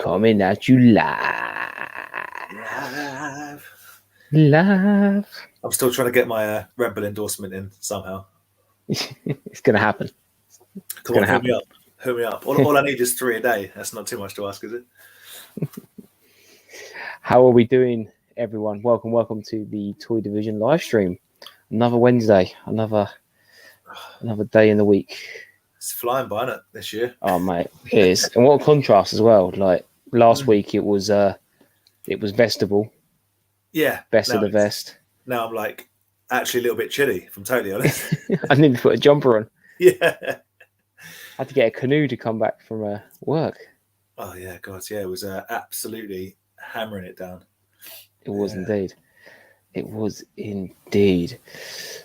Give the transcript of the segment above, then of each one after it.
coming at you live. I'm still trying to get my Red Bull endorsement in somehow. It's going to happen. Come on, hit me up. Hit me up. All I need is 3 a day. That's not too much to ask, is it? How are we doing, everyone? Welcome to the Toy Division live stream. Another Wednesday, another day in the week. It's flying by, isn't it, this year? Oh, mate, it is. And what a contrast as well. Like last week, it was Vestival. Yeah. Best of the vest. Now I'm like actually a little bit chilly, if I'm totally honest. I need to put a jumper on. Yeah. I had to get a canoe to come back from work. Oh, yeah, God, yeah. It was absolutely hammering it down. It was indeed. It was indeed.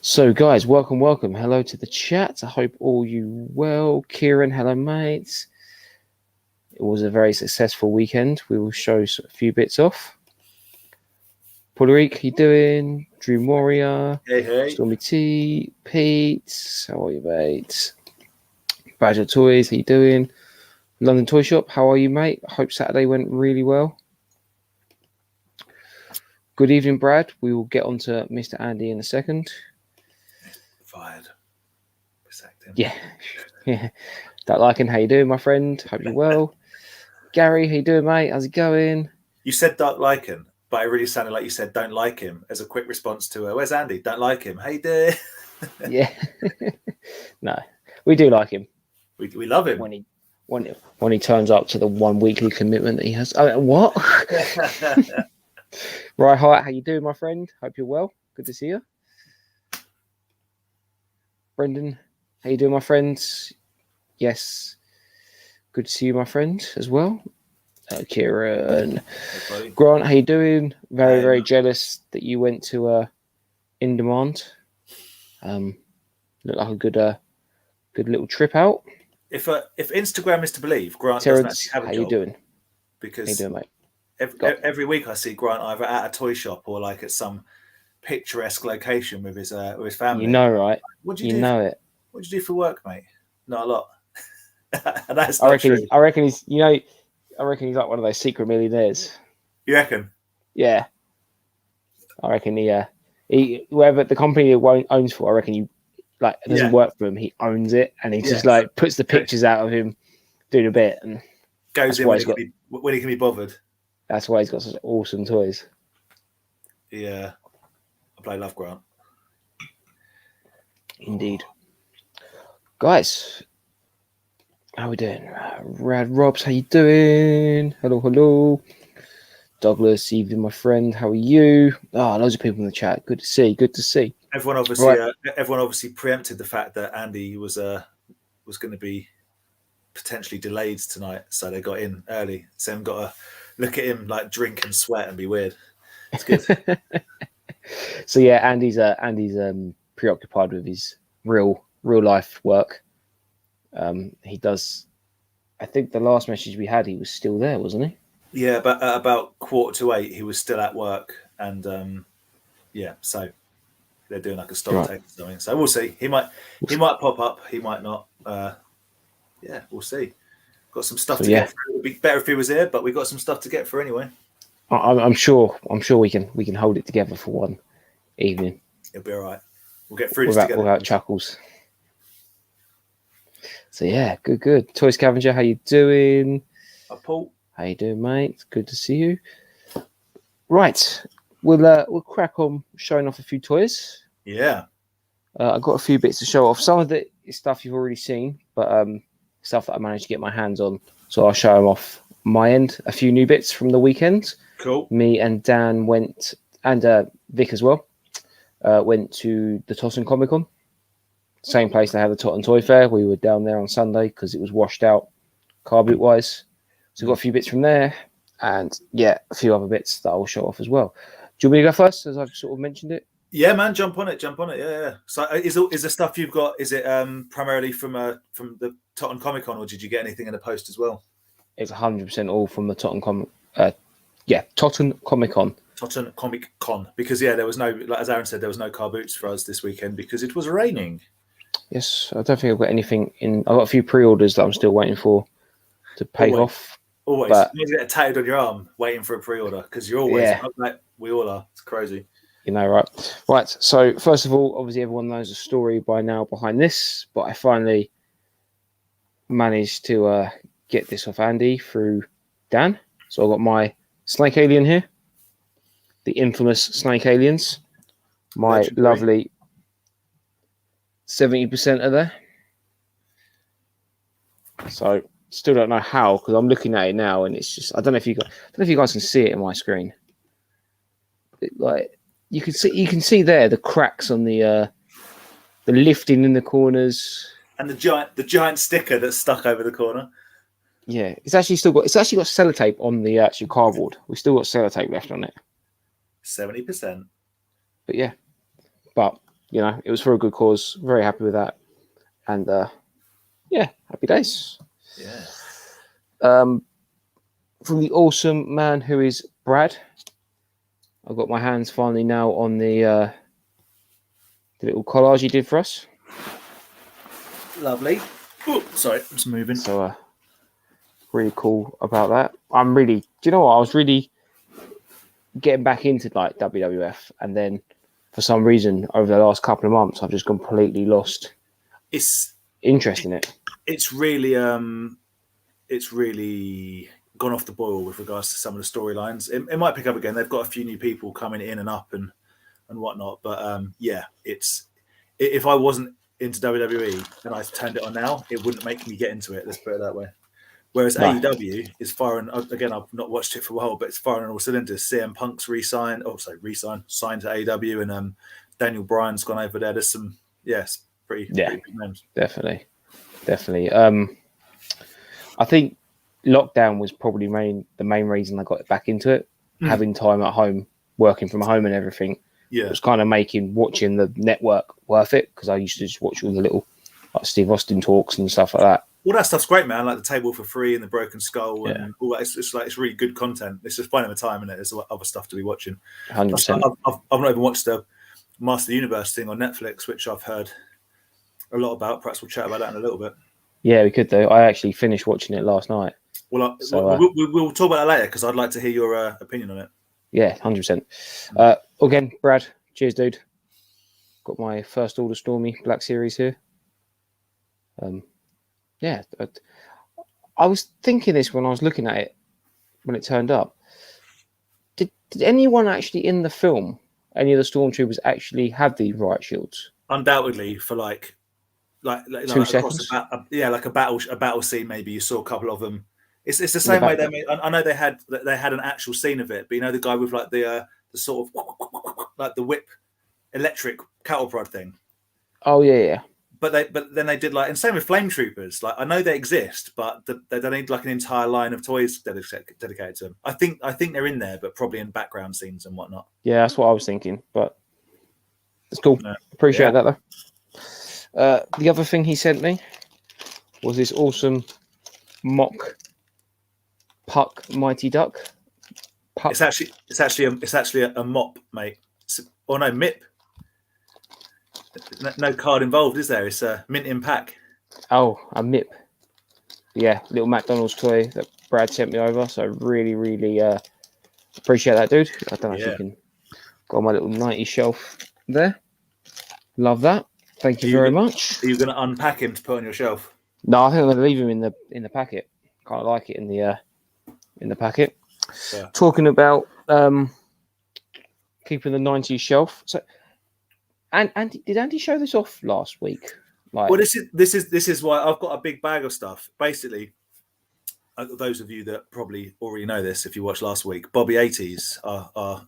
So, guys, welcome. Hello to the chat. I hope all you well. Kieran, hello, mates. It was a very successful weekend. We will show a few bits off. Puerto how you doing? Dream Warrior. Hey. Stormy T. Pete. How are you, mate? Badger Toys, how you doing? London Toy Shop, how are you, mate? I hope Saturday went really well. Good evening, Brad. We will get on to Mr. Andy in a second. Fired. Him. Yeah. Don't like him. How you doing, my friend? Hope you're well. Gary, how you doing, mate? How's it going? You said don't like him, but it really sounded like you said don't like him as a quick response to where's Andy? Don't like him. Hey, dear. Yeah. No, we do like him. We love him. When he turns up to the one weekly commitment that he has. Oh, what? Right, hi, how you doing, my friend? Hope you're well. Good to see you. Brendan, how you doing, my friend? Yes. Good to see you, my friend, as well. Kieran. Hey, Grant, how you doing? Very jealous that you went to In Demand. Looked like a good little trip out. If Instagram is to believe, Grant Terrence, doesn't actually have a job. How you doing? Because how you doing, mate? Every week I see Grant either at a toy shop or like at some picturesque location with his family. You know, right? What do you do? Know it. What do you do for work, mate? Not a lot. That's I not reckon. true. I reckon he's. I reckon he's like one of those secret millionaires. You reckon? Yeah. I reckon he whoever the company he owns for, I reckon he doesn't work for him. He owns it, and he just puts the pictures out of him doing a bit and goes in when he can be bothered. That's why he's got such awesome toys. Yeah, I love Grant. Indeed, guys. How we doing? Rad Robs, how you doing? Hello. Douglas, evening, my friend. How are you? Loads of people in the chat. Good to see. Everyone obviously preempted the fact that Andy was going to be potentially delayed tonight, so they got in early. So I'm got to look at him like drink and sweat and be weird. It's good. So yeah, Andy's preoccupied with his real life work. He does. I think the last message we had, he was still there, wasn't he? Yeah, but at about 7:45, he was still at work, and so they're doing like a stop take or something. So we'll see. He might pop up. He might not. We'll see. Got some stuff to get through. It would be better if he was here, but we've got some stuff to get through anyway. I'm sure we can hold it together for one evening. It'll be all right. We'll get through this together without chuckles. So yeah, good. Toy Scavenger, how you doing? Hi, Paul. How you doing, mate? Good to see you. Right, we'll crack on showing off a few toys. Yeah. I've got a few bits to show off. Some of the stuff you've already seen, but stuff that I managed to get my hands on. So I'll show them off my end. A few new bits from the weekend. Cool. Me and Dan went, and Vic as well, went to the Chatham Comic Con. Same place they had the Chatham Toy Fair. We were down there on Sunday because it was washed out car boot wise. So we've got a few bits from there, and a few other bits that I'll show off as well. Do you want me to go first, as I've sort of mentioned it? Yeah, man, jump on it. Yeah. So is the stuff you've got? Is it primarily from the Chatham Comic Con, or did you get anything in the post as well? It's 100% all from the Chatham Comic Con. Chatham Comic Con, because there was no, like as Aaron said, there was no car boots for us this weekend because it was raining. Yes, I don't think I've got anything in. I've got a few pre-orders that I'm still waiting for to pay off. Always. But You need to get it tattooed on your arm, waiting for a pre-order, because you're always like we all are. It's crazy. You know, right? Right. So first of all, obviously everyone knows the story by now behind this, but I finally managed to get this off Andy through Dan. So I've got my Snake Alien here, the infamous Snake Aliens. My Legendary. lovely 70% of there. So still don't know how, because I'm looking at it now and it's just I don't know if you guys can see it in my screen. Like you can see there the cracks on the lifting in the corners. And the giant sticker that's stuck over the corner. Yeah, it's actually got sellotape on the actual cardboard. We've still got sellotape left on it. 70%. But yeah. But you know, it was for a good cause. Very happy with that. And yeah, happy days. Yeah. From the awesome man who is Brad. I've got my hands finally now on the little collage he did for us. Lovely. Ooh, sorry, it's moving. So really cool about that. Do you know what? I was really getting back into like WWF, and then for some reason over the last couple of months I've just completely lost interest in it. It's really gone off the boil with regards to some of the storylines. It might pick up again. They've got a few new people coming in and up and whatnot. But yeah, if I wasn't into WWE and I turned it on now, it wouldn't make me get into it. Let's put it that way. Whereas AEW is firing again. I've not watched it for a while, but it's firing on all cylinders. CM Punk's signed to AEW, and Daniel Bryan's gone over there. There's some pretty big names. Definitely. I think lockdown was probably the main reason I got back into it. Having time at home, working from home and everything. Yeah, it was kind of making watching the network worth it, because I used to just watch all the little like Steve Austin talks and stuff like that. All that stuff's great, man. Like the Table for Free and the Broken Skull and all that. It's really good content. It's just finding the time in it. There's other stuff to be watching. 100%. I've not even watched the Master of the Universe thing on Netflix, which I've heard a lot about. Perhaps we'll chat about that in a little bit. Yeah, we could though. I actually finished watching it last night. Well, we'll talk about that later, because I'd like to hear your opinion on it. Yeah, 100%. Again, Brad, cheers, dude. Got my first Order Stormy Black Series here. Yeah, I was thinking this when I was looking at it when it turned up. Did anyone actually in the film, any of the stormtroopers, actually have the riot shields? Undoubtedly, for like 2 seconds. Like a battle scene. Maybe you saw a couple of them. It's the same way they made. I know they had an actual scene of it, but you know the guy with like the sort of like the whip electric cattle prod thing. Oh yeah. But then they did and same with flame troopers. Like I know they exist, but they don't need like an entire line of toys dedicated to them. I think they're in there, but probably in background scenes and whatnot. Yeah, that's what I was thinking. But it's cool. Appreciate that though. The other thing he sent me was this awesome mock Puck Mighty Duck. Puck. It's actually a mop, mate. Or no, MIP. No card involved, is there? It's a mint in pack. Oh, a MIP. Yeah, little McDonald's toy that Brad sent me over. So really, really appreciate that, dude. I don't know if you can go on my little 90 shelf there. Love that. Thank you very much. Are you going to unpack him to put on your shelf? No, I think I'm going to leave him in the packet. Kind of like it in the packet. Yeah. Talking about keeping the 90s shelf. So, and did Andy show this off last week? Well, this is why I've got a big bag of stuff. Basically, those of you that probably already know this, if you watched last week, Bobby 80s are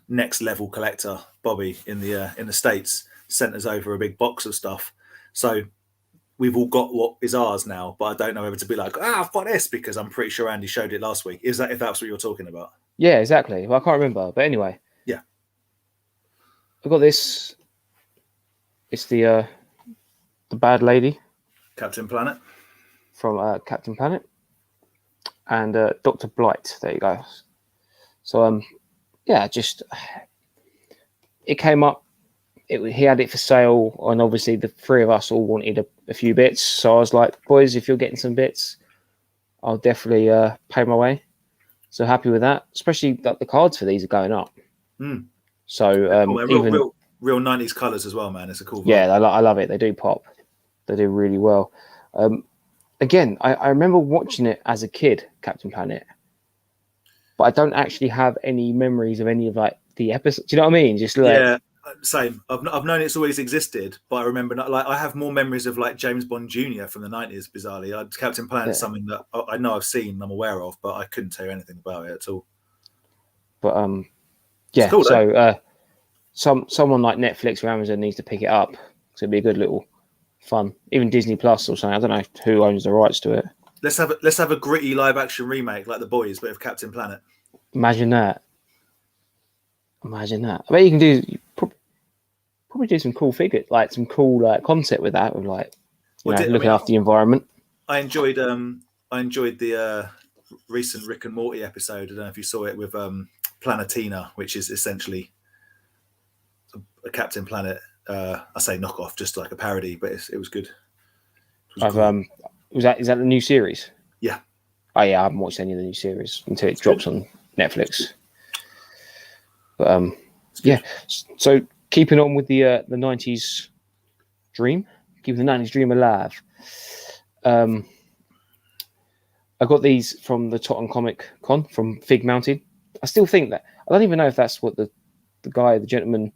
next level collector. Bobby in the States sent us over a big box of stuff. So we've all got what is ours now, but I don't know whether to be like, I've got this, because I'm pretty sure Andy showed it last week. If that's what you're talking about? Yeah, exactly. Well, I can't remember, but anyway. Yeah. I've got this. It's the bad lady. Captain Planet. From Captain Planet. And Dr. Blight. There you go. So, just it came up. He had it for sale, and obviously the three of us all wanted a few bits. So I was like, boys, if you're getting some bits, I'll definitely pay my way. So happy with that, especially that the cards for these are going up. So real 90s colours as well, man. It's a cool vibe. Yeah, I love it. They do pop. They do really well. Again, I remember watching it as a kid, Captain Planet, but I don't actually have any memories of any of like the episodes. Do you know what I mean? Just like, yeah, same. I've known it's always existed, but I remember I have more memories of like James Bond Jr. from the 90s. Bizarrely, Captain Planet is something that I know I've seen, I'm aware of, but I couldn't tell you anything about it at all. But yeah. Cool, so someone like Netflix or Amazon needs to pick it up. So it'd be a good little fun. Even Disney Plus or something. I don't know who owns the rights to it. Let's have a gritty live action remake like The Boys, but of Captain Planet. Imagine that. I bet you can do probably do some cool figures, like some cool concept with that, with like looking after the environment. I enjoyed the recent Rick and Morty episode. I don't know if you saw it with Planetina, which is essentially a Captain Planet. I say knockoff, just like a parody, but it was good. Cool. Is that the new series? Yeah. Oh yeah, I haven't watched any of the new series until it drops on Netflix. But yeah. So keeping on with the 90s dream, keeping the 90s dream alive. I got these from the Totten Comic Con from Fig Mounted. I still think that I don't even know if that's what the gentleman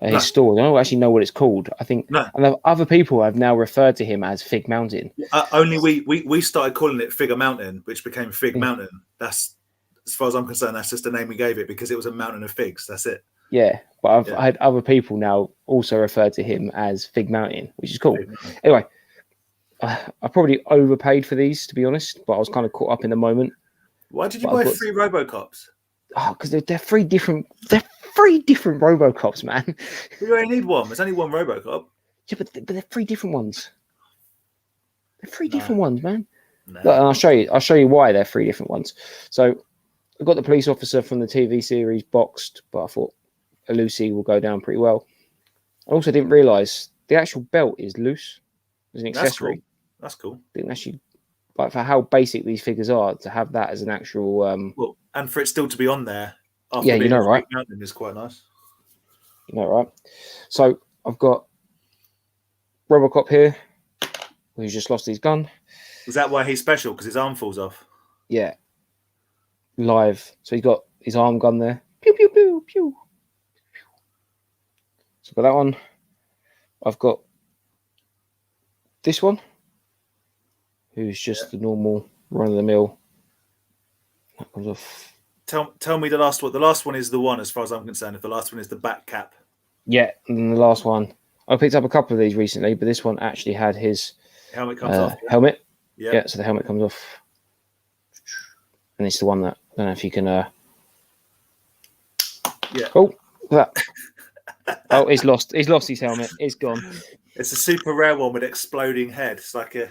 his store. I don't actually know what it's called. I think and other people have now referred to him as Fig Mountain. Only we started calling it Figure Mountain, which became Fig Mountain. That's, as far as I'm concerned, that's just the name we gave it because it was a mountain of figs. That's it. Yeah, but I've had other people now also refer to him as Fig Mountain, which is cool. Anyway, I probably overpaid for these, to be honest, but I was kind of caught up in the moment. Why did you buy 3 Robocops? Oh, because they're 3 different. They're 3 different Robocops, man. You only need one. There's only one Robocop. Yeah, but they're 3 different ones. They're 3 different ones, man. No. Look, and I'll show you why they're 3 different ones. So I got the police officer from the TV series boxed, but I thought a Lucy will go down pretty well. I also didn't realise the actual belt is loose as an accessory. That's cool. Didn't actually, like, for how basic these figures are, to have that as an actual. Well, and for it still to be on there. Yeah, you know, right? Is quite nice. You know, right? So I've got Robocop here, who's just lost his gun. Is that why he's special? Because his arm falls off. Yeah. Live. So he's got his arm gun there. Pew pew pew pew. So I've got that one. I've got this one, who's just the normal run of the mill. That comes off. Tell me the last one. The last one is the one, as far as I'm concerned. If the last one is the back cap. Yeah, and then the last one. I picked up a couple of these recently, but this one actually had his helmet comes off. Helmet. Yeah, so the helmet comes off. And it's the one that I don't know if you can yeah. Oh, look at that. Oh, he's lost his helmet. It's gone. It's a super rare one with exploding head. It's like a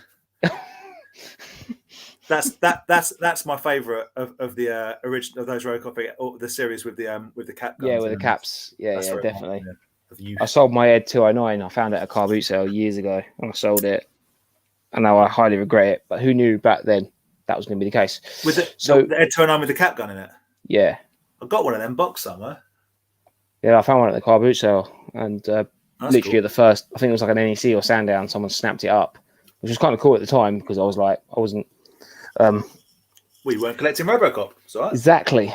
That's my favourite of the original of those Robocop, or the series with the cap guns. Yeah, with the caps. Yeah, definitely. Yeah, I sold my Ed 209. I found it at a car boot sale years ago, and I sold it. And now I highly regret it. But who knew back then that was going to be the case? With the Ed 209 with the cap gun in it. Yeah, I've got one of them boxed somewhere. Yeah, I found one at the car boot sale, and literally cool. at the first, I think it was like an NEC or Sandown. Someone snapped it up, which was kind of cool at the time because I was like, I wasn't. We weren't collecting Robocop, so exactly.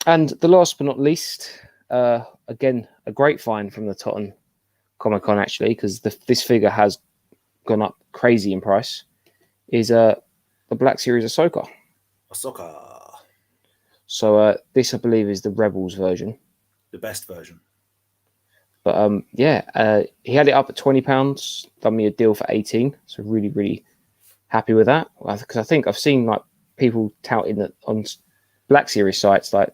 And the last but not least, again, a great find from the Totten Comic Con actually, because this figure has gone up crazy in price. Is the Black Series Ahsoka. So this, I believe, is the Rebels version, the best version. But he had it up at £20. Done me a deal for 18, so really, really happy with that. Because I think I've seen like people touting that on Black Series sites like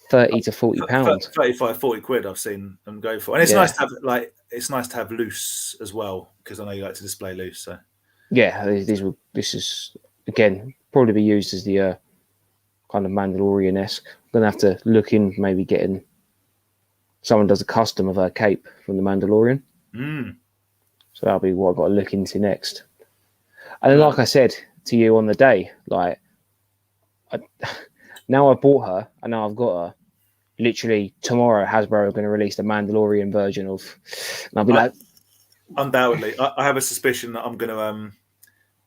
30 to 40 pounds, 35, 40 quid. I've seen them go for, and it's nice to have loose as well, because I know you like to display loose. So yeah, this is again probably be used as the kind of Mandalorian-esque. I'm gonna have to look in, maybe getting someone does a custom of her cape from the Mandalorian. So that'll be what I've got to look into next. And then, like I said to you on the day, like now I bought her, and now I've got her. Literally tomorrow, Hasbro are going to release the Mandalorian version of, and I'll be like, undoubtedly, I have a suspicion that I'm going to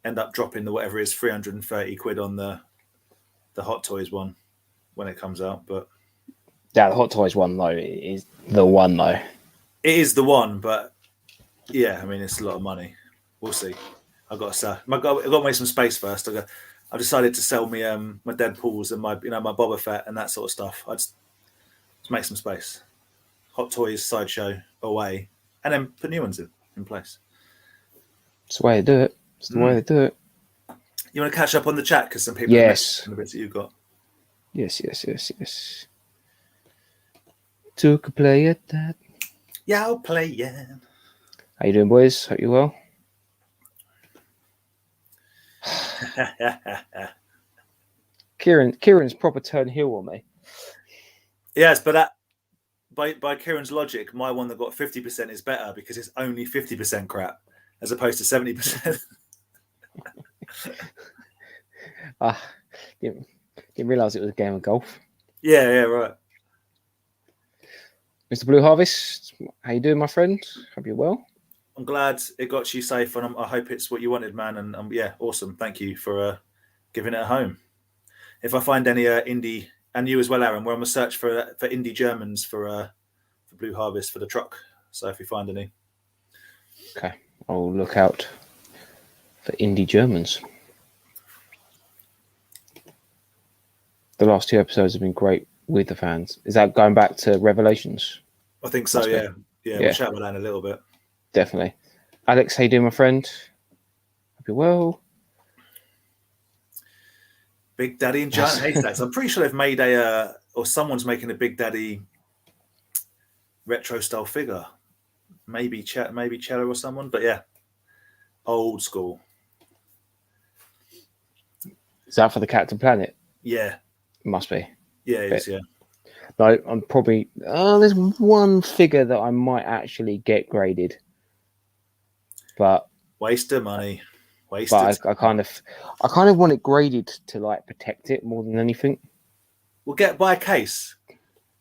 end up dropping the whatever it is, 330 quid on the Hot Toys one when it comes out. But yeah, the Hot Toys one though is the one though. It is the one, but yeah, I mean it's a lot of money. We'll see. I've got to sell. I've got to make some space first. I've decided to sell me my Deadpools and my my Boba Fett and that sort of stuff. I just make some space. Hot Toys sideshow away, and then put new ones in place. It's the way to do it. It's the way to do it. You want to catch up on the chat because some people yes, the bits that you've got. Yes. Took a play at that. Yeah, I'll play. Yeah. How you doing, boys? Hope you're well. Kieran's proper turned heel on me. Yes, but that by Kieran's logic, my one that got 50% is better because it's only 50% crap as opposed to 70%. Didn't realise it was a game of golf. Yeah, right. Mr. Blue Harvest, how you doing, my friend? Hope you're well. I'm glad it got you safe, and I hope it's what you wanted, man. And yeah, awesome. Thank you for giving it a home. If I find any indie, and you as well, Aaron, we're on a search for indie Germans for Blue Harvest for the truck. So if you find any, okay, I'll look out for indie Germans. The last 2 episodes have been great with the fans. Is that going back to Revelations? I think so. Yeah. We'll chat about that in a little bit. Definitely. Alex, how you doing, my friend? Hope you're well. Big Daddy and Giant Haystacks. I'm pretty sure they've made or someone's making a Big Daddy retro style figure. Maybe Cello or someone, but yeah, old school. Is that for the Captain Planet? Yeah. It must be. Yeah, it is, yeah. No, I'm probably... there's one figure that I might actually get graded. But... Waste of money. But I kind of want it graded to like protect it more than anything. We'll buy a case.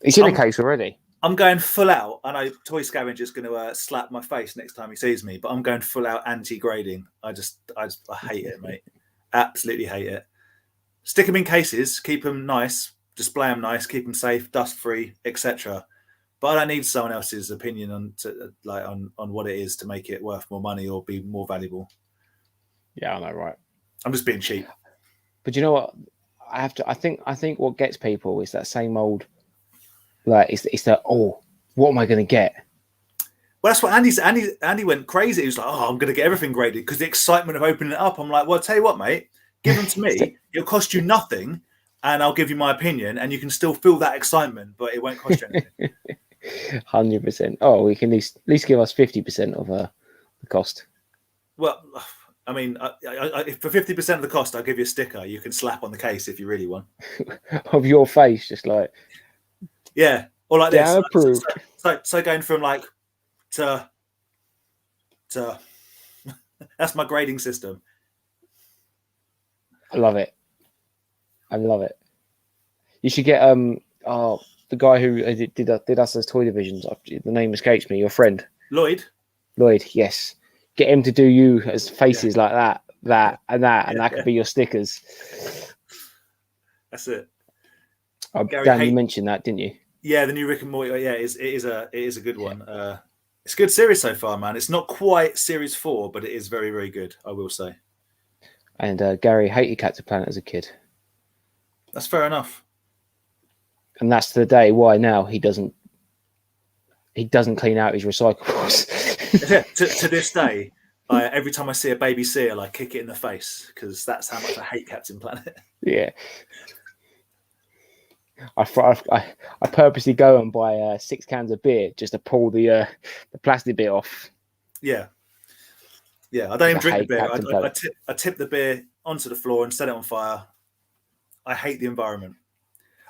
It's in a case already. I'm going full out. I know Toy Scavenger's going to slap my face next time he sees me, but I'm going full out anti-grading. I hate it, mate. Absolutely hate it. Stick them in cases, keep them nice, display them nice, keep them safe, dust-free, etc. But I don't need someone else's opinion on what it is to make it worth more money or be more valuable. Yeah, I know, right? I'm just being cheap. But you know what? I think what gets people is that same old, like it's that what am I going to get? Well, that's what Andy went crazy. He was like, I'm going to get everything graded because the excitement of opening it up. I'm like, well, I'll tell you what, mate, give them to me. It'll cost you nothing, and I'll give you my opinion, and you can still feel that excitement, but it won't cost you anything. 100%. Oh, we can at least give us 50% of the cost. Well, I mean, for 50% of the cost, I'll give you a sticker you can slap on the case if you really want. Of your face, just like... Yeah, or like this. Approved. So going from like to that's my grading system. I love it. You should get the guy who did us as toy divisions. The name escapes me. Your friend Lloyd. Yes. Get him to do you as faces like that, and that could be your stickers. That's it. Dan, you mentioned that, didn't you? Yeah, the new Rick and Morty. Yeah, it is a good one. It's a good series so far, man. It's not quite series 4, but it is very, very good, I will say. And Gary hated Captain Planet as a kid. That's fair enough. And that's the day why now he doesn't clean out his recyclables. to this day, every time I see a baby seal, I kick it in the face because that's how much I hate Captain Planet. Yeah. I purposely go and buy 6 cans of beer just to pull the plastic bit off. Yeah. I don't even drink the beer. I tip the beer onto the floor and set it on fire. I hate the environment.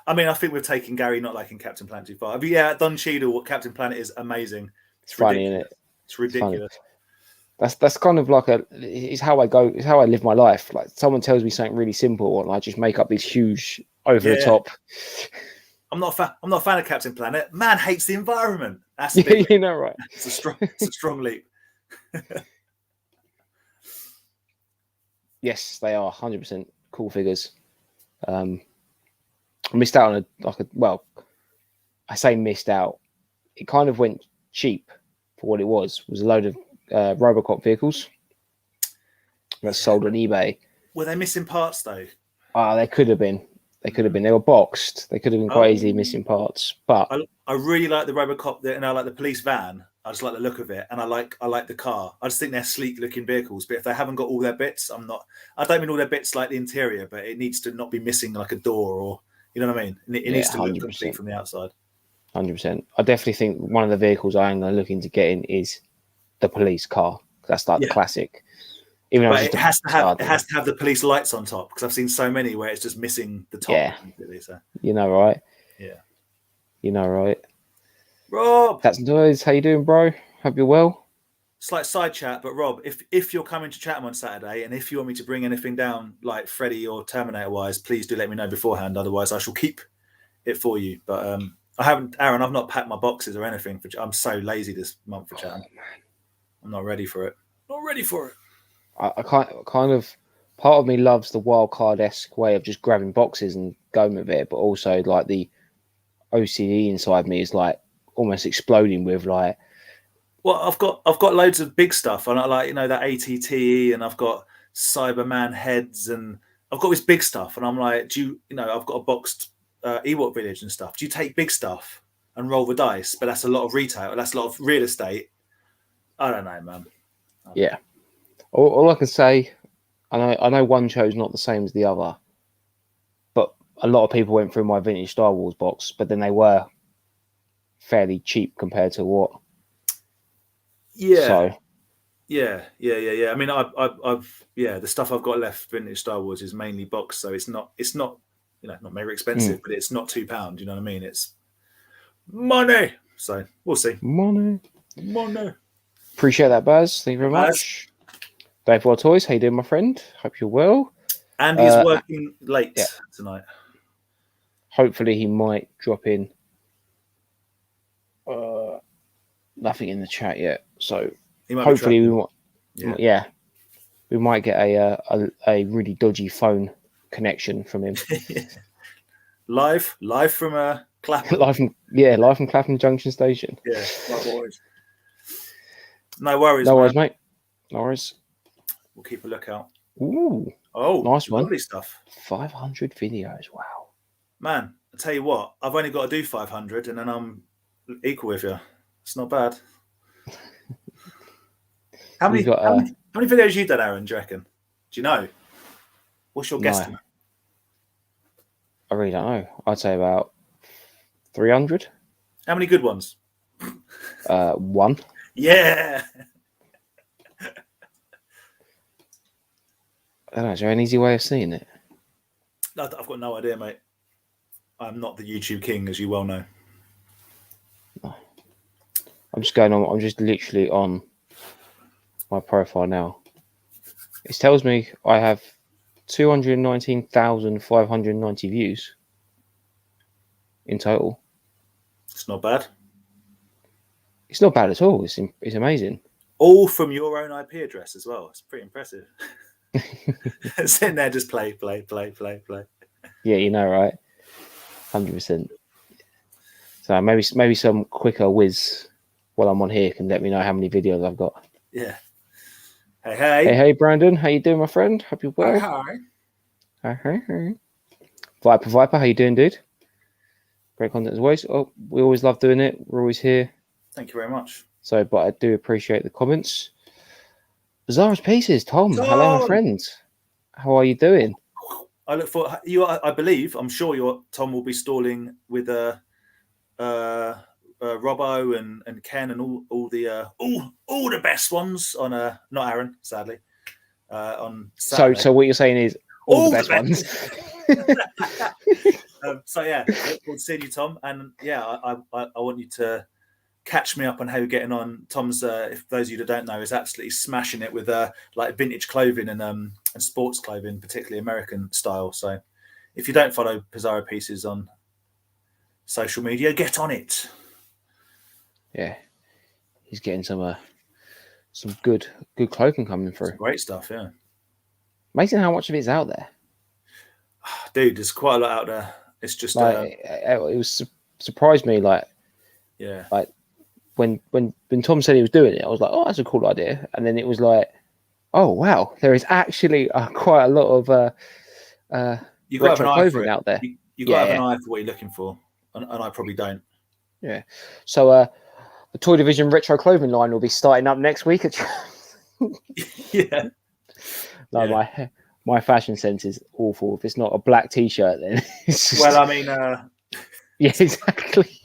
I mean, I think we've taken Gary not liking Captain Planet too far. But yeah, Don Cheadle, Captain Planet is amazing. It's funny, isn't it? It's ridiculous. That's kind of like it's how I go. It's how I live my life. Like someone tells me something really simple, and I just make up these huge over the top. I'm not a fan of Captain Planet. Man hates the environment. That's a Yeah, big you know, right? It's a strong leap. Yes, they are 100% cool figures. I missed out on well, I say missed out. It kind of went cheap for what it was. It was a load of Robocop vehicles that's sold on eBay. Were they missing parts though? They could have been. They could have been. They were boxed. They could have been quite easily missing parts. But I really like the Robocop, and I like the police van. I just like the look of it, and I like the car. I just think they're sleek looking vehicles. But if they haven't got all their bits, I don't mean all their bits like the interior, but it needs to not be missing like a door, or you know what I mean. It needs to look complete from the outside. 100%. I definitely think one of the vehicles I am looking to get in is the police car. That's like the classic. Even but it has to have the police lights on top, because I've seen so many where it's just missing the top. Yeah. So. You know, right? Yeah. You know, right? Rob, Chatham Toys, how you doing, bro? Hope you're well. Slight side chat, but Rob, if you're coming to Chatham on Saturday, and if you want me to bring anything down like Freddy or Terminator wise, please do let me know beforehand. Otherwise, I shall keep it for you. But I haven't, Aaron. I've not packed my boxes or anything. I'm so lazy this month for Chatham. I'm not ready for it. Not ready for it. I kind of part of me loves the wild card-esque way of just grabbing boxes and going with it, but also like the OCD inside me is like almost exploding with like. Well, I've got loads of big stuff, and I like that ATTE, and I've got Cyberman heads, and I've got this big stuff, and I'm like, I've got a boxed Ewok village and stuff. Do you take big stuff and roll the dice? But that's a lot of retail. That's a lot of real estate. I don't know, man. Yeah. All I can say, I know one show's not the same as the other, but a lot of people went through my vintage Star Wars box, but then they were fairly cheap compared to what. Yeah. So. Yeah. I mean, I've the stuff I've got left vintage Star Wars is mainly boxed, so it's not not mega expensive, but it's not £2. You know what I mean? It's money. So we'll see. Money. Appreciate that, Baz. Thank you very much. Dave Wild Toys, how you doing, my friend? Hope you're well. Andy's working late tonight. Hopefully he might drop in. Nothing in the chat yet, so hopefully we might. We might get a really dodgy phone connection from him. live from Clapham. live from Clapham Junction Station. Yeah, no worries. No worries, mate. No worries. We'll keep a lookout. Ooh. Oh, nice one. Lovely stuff. 500 videos. Wow. Man, I tell you what, I've only got to do 500 and then I'm equal with you. It's not bad. How many videos have you done, Aaron, do you reckon? Do you know? What's your guesstimate? I really don't know. I'd say about 300. How many good ones? 1. Yeah. I don't know. Is there an easy way of seeing it? No, I've got no idea, mate. I'm not the YouTube king, as you well know. No. I'm just going on. I'm just literally on my profile now. It tells me I have 219,590 views in total. It's not bad. It's not bad at all. It's amazing. All from your own IP address as well. It's pretty impressive. Sitting there, just play. Yeah, you know, right? 100%. So maybe some quicker whiz while I'm on here can let me know how many videos I've got. Yeah. Hey, Brandon. How you doing, my friend? Hope you're well. Hi. Viper, how you doing, dude? Great content as always. Oh, we always love doing it. We're always here. Thank you very much. So, but I do appreciate the comments. Bizarre's Pieces, Tom. Hello, my friend. How are you doing? I look for you. I believe. I'm sure Tom will be stalling with Robbo and Ken and all the best ones on not Aaron, sadly. On Saturday. So what you're saying is all the best ones. So yeah, I look forward to seeing you, Tom. And yeah, I want you to catch me up on how you're getting on. Tom's, if those of you that don't know, is absolutely smashing it with like vintage clothing and sports clothing, particularly American style. So if you don't follow Pizarro Pieces on social media, get on it. Yeah, he's getting some good clothing coming through. Some great stuff, yeah. Amazing how much of it's out there, dude. There's quite a lot out there. It's just like it was surprised me, like when Tom said he was doing it, I was like, oh, that's a cool idea. And then it was like, oh wow, there is actually quite a lot of you've got to have an eye for it out there. You've got to have an eye for what you're looking for, and I probably don't. Yeah. So the Toy Division retro clothing line will be starting up next week. Yeah. No, yeah. My fashion sense is awful. If it's not a black T-shirt, then it's just... Well, I mean, yeah, exactly.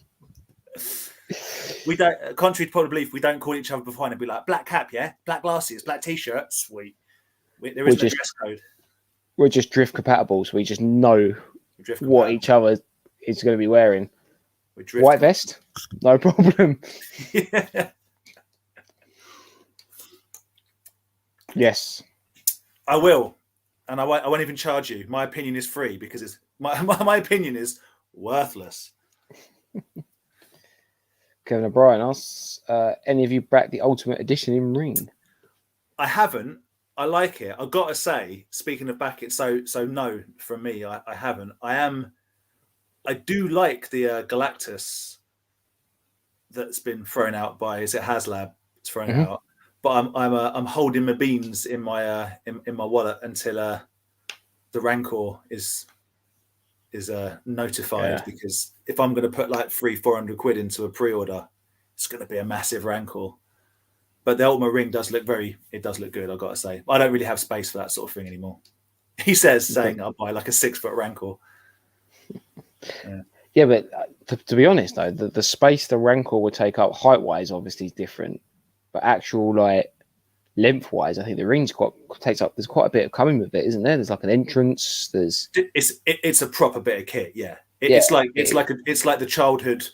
We don't, contrary to popular belief, we don't call each other beforehand and be like, black cap, yeah, black glasses, black T-shirt, sweet. There is no dress code. We're just drift compatible, so we just know what each other is going to be wearing. White vest, no problem. Yeah. Yes, I will, and I won't even charge you. My opinion is free because it's my opinion is worthless. Kevin O'Brien asks, any of you back the Ultimate Edition in ring? I haven't. I like it. I've got to say, speaking of back it, so no, from me, I haven't. I do like the Galactus that's been thrown out by, is it HasLab? It's thrown out, but I'm holding my beans in my in my wallet until the Rancor is notified, because if I'm going to put like 300-400 quid into a pre-order, it's going to be a massive Rancor. But the Ultima ring does look good. I've got to say, I don't really have space for that sort of thing anymore. He says, saying I'll buy like a 6-foot Rancor. Yeah, but to be honest though, the space the Rancor would take up height wise obviously is different, but actual like length wise, I think the ring's takes up. There's quite a bit of coming with it, isn't there? There's like an entrance. It's a proper bit of kit. Yeah, it's like the childhood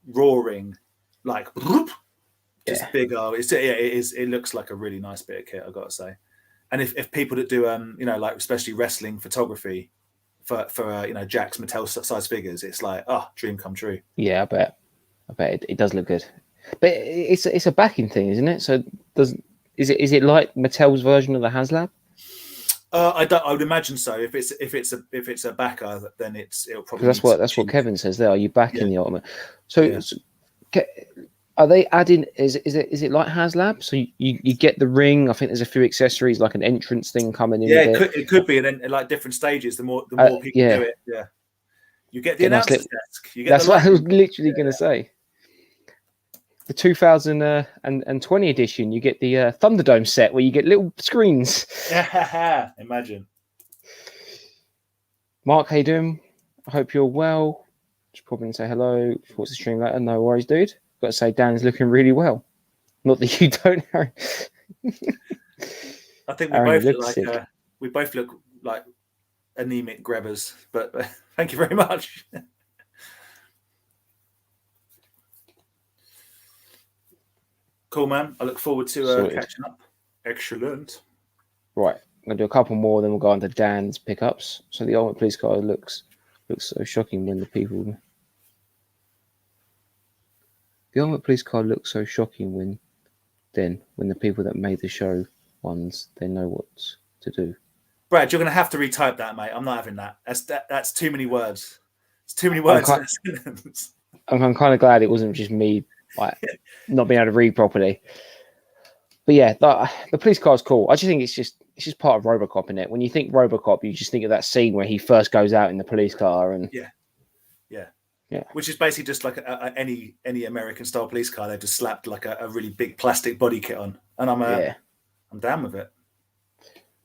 roaring, like just bigger. It looks like a really nice bit of kit, I've got to say. And if people that do like especially wrestling photography for Jack's Mattel size figures, it's like dream come true. Yeah, I bet it does look good, but it's a backing thing, isn't it? So is it like Mattel's version of the HasLab? I would imagine so. If it's a backer, then it'll probably. That's what Kevin says there. Are you backing the Ultimate? So are they adding? Is it like HasLab? So you get the ring. I think there's a few accessories like an entrance thing coming in. Yeah, it could be, and then like different stages. The more people do it, you get the announcer's desk. That's what I was literally going to say. The 2020 edition, you get the Thunderdome set where you get little screens. Imagine. Mark, how you doing? I hope you're well. Just pop in and say hello. What's the stream later? No worries, dude. Got to say, Dan's looking really well. Not that you don't, Aaron. I think we both look like anemic grabbers, but thank you very much. Cool, man. I look forward to catching up. Excellent. Right, I'm gonna do a couple more, then we'll go on to Dan's pickups. So the Ultimate Police Car looks so shocking when the people. The Ultimate Police Car looks so shocking when the people that made the show ones, they know what to do. Brad, you're gonna have to retype that, mate. I'm not having that. That's too many words. It's too many words. I'm kind of glad it wasn't just me like not being able to read properly. But yeah, the police car is cool. I just think it's just part of RoboCop, in it. When you think RoboCop, you just think of that scene where he first goes out in the police car and yeah. Which is basically just like any American style police car. They've just slapped like a really big plastic body kit on, and I'm down with it.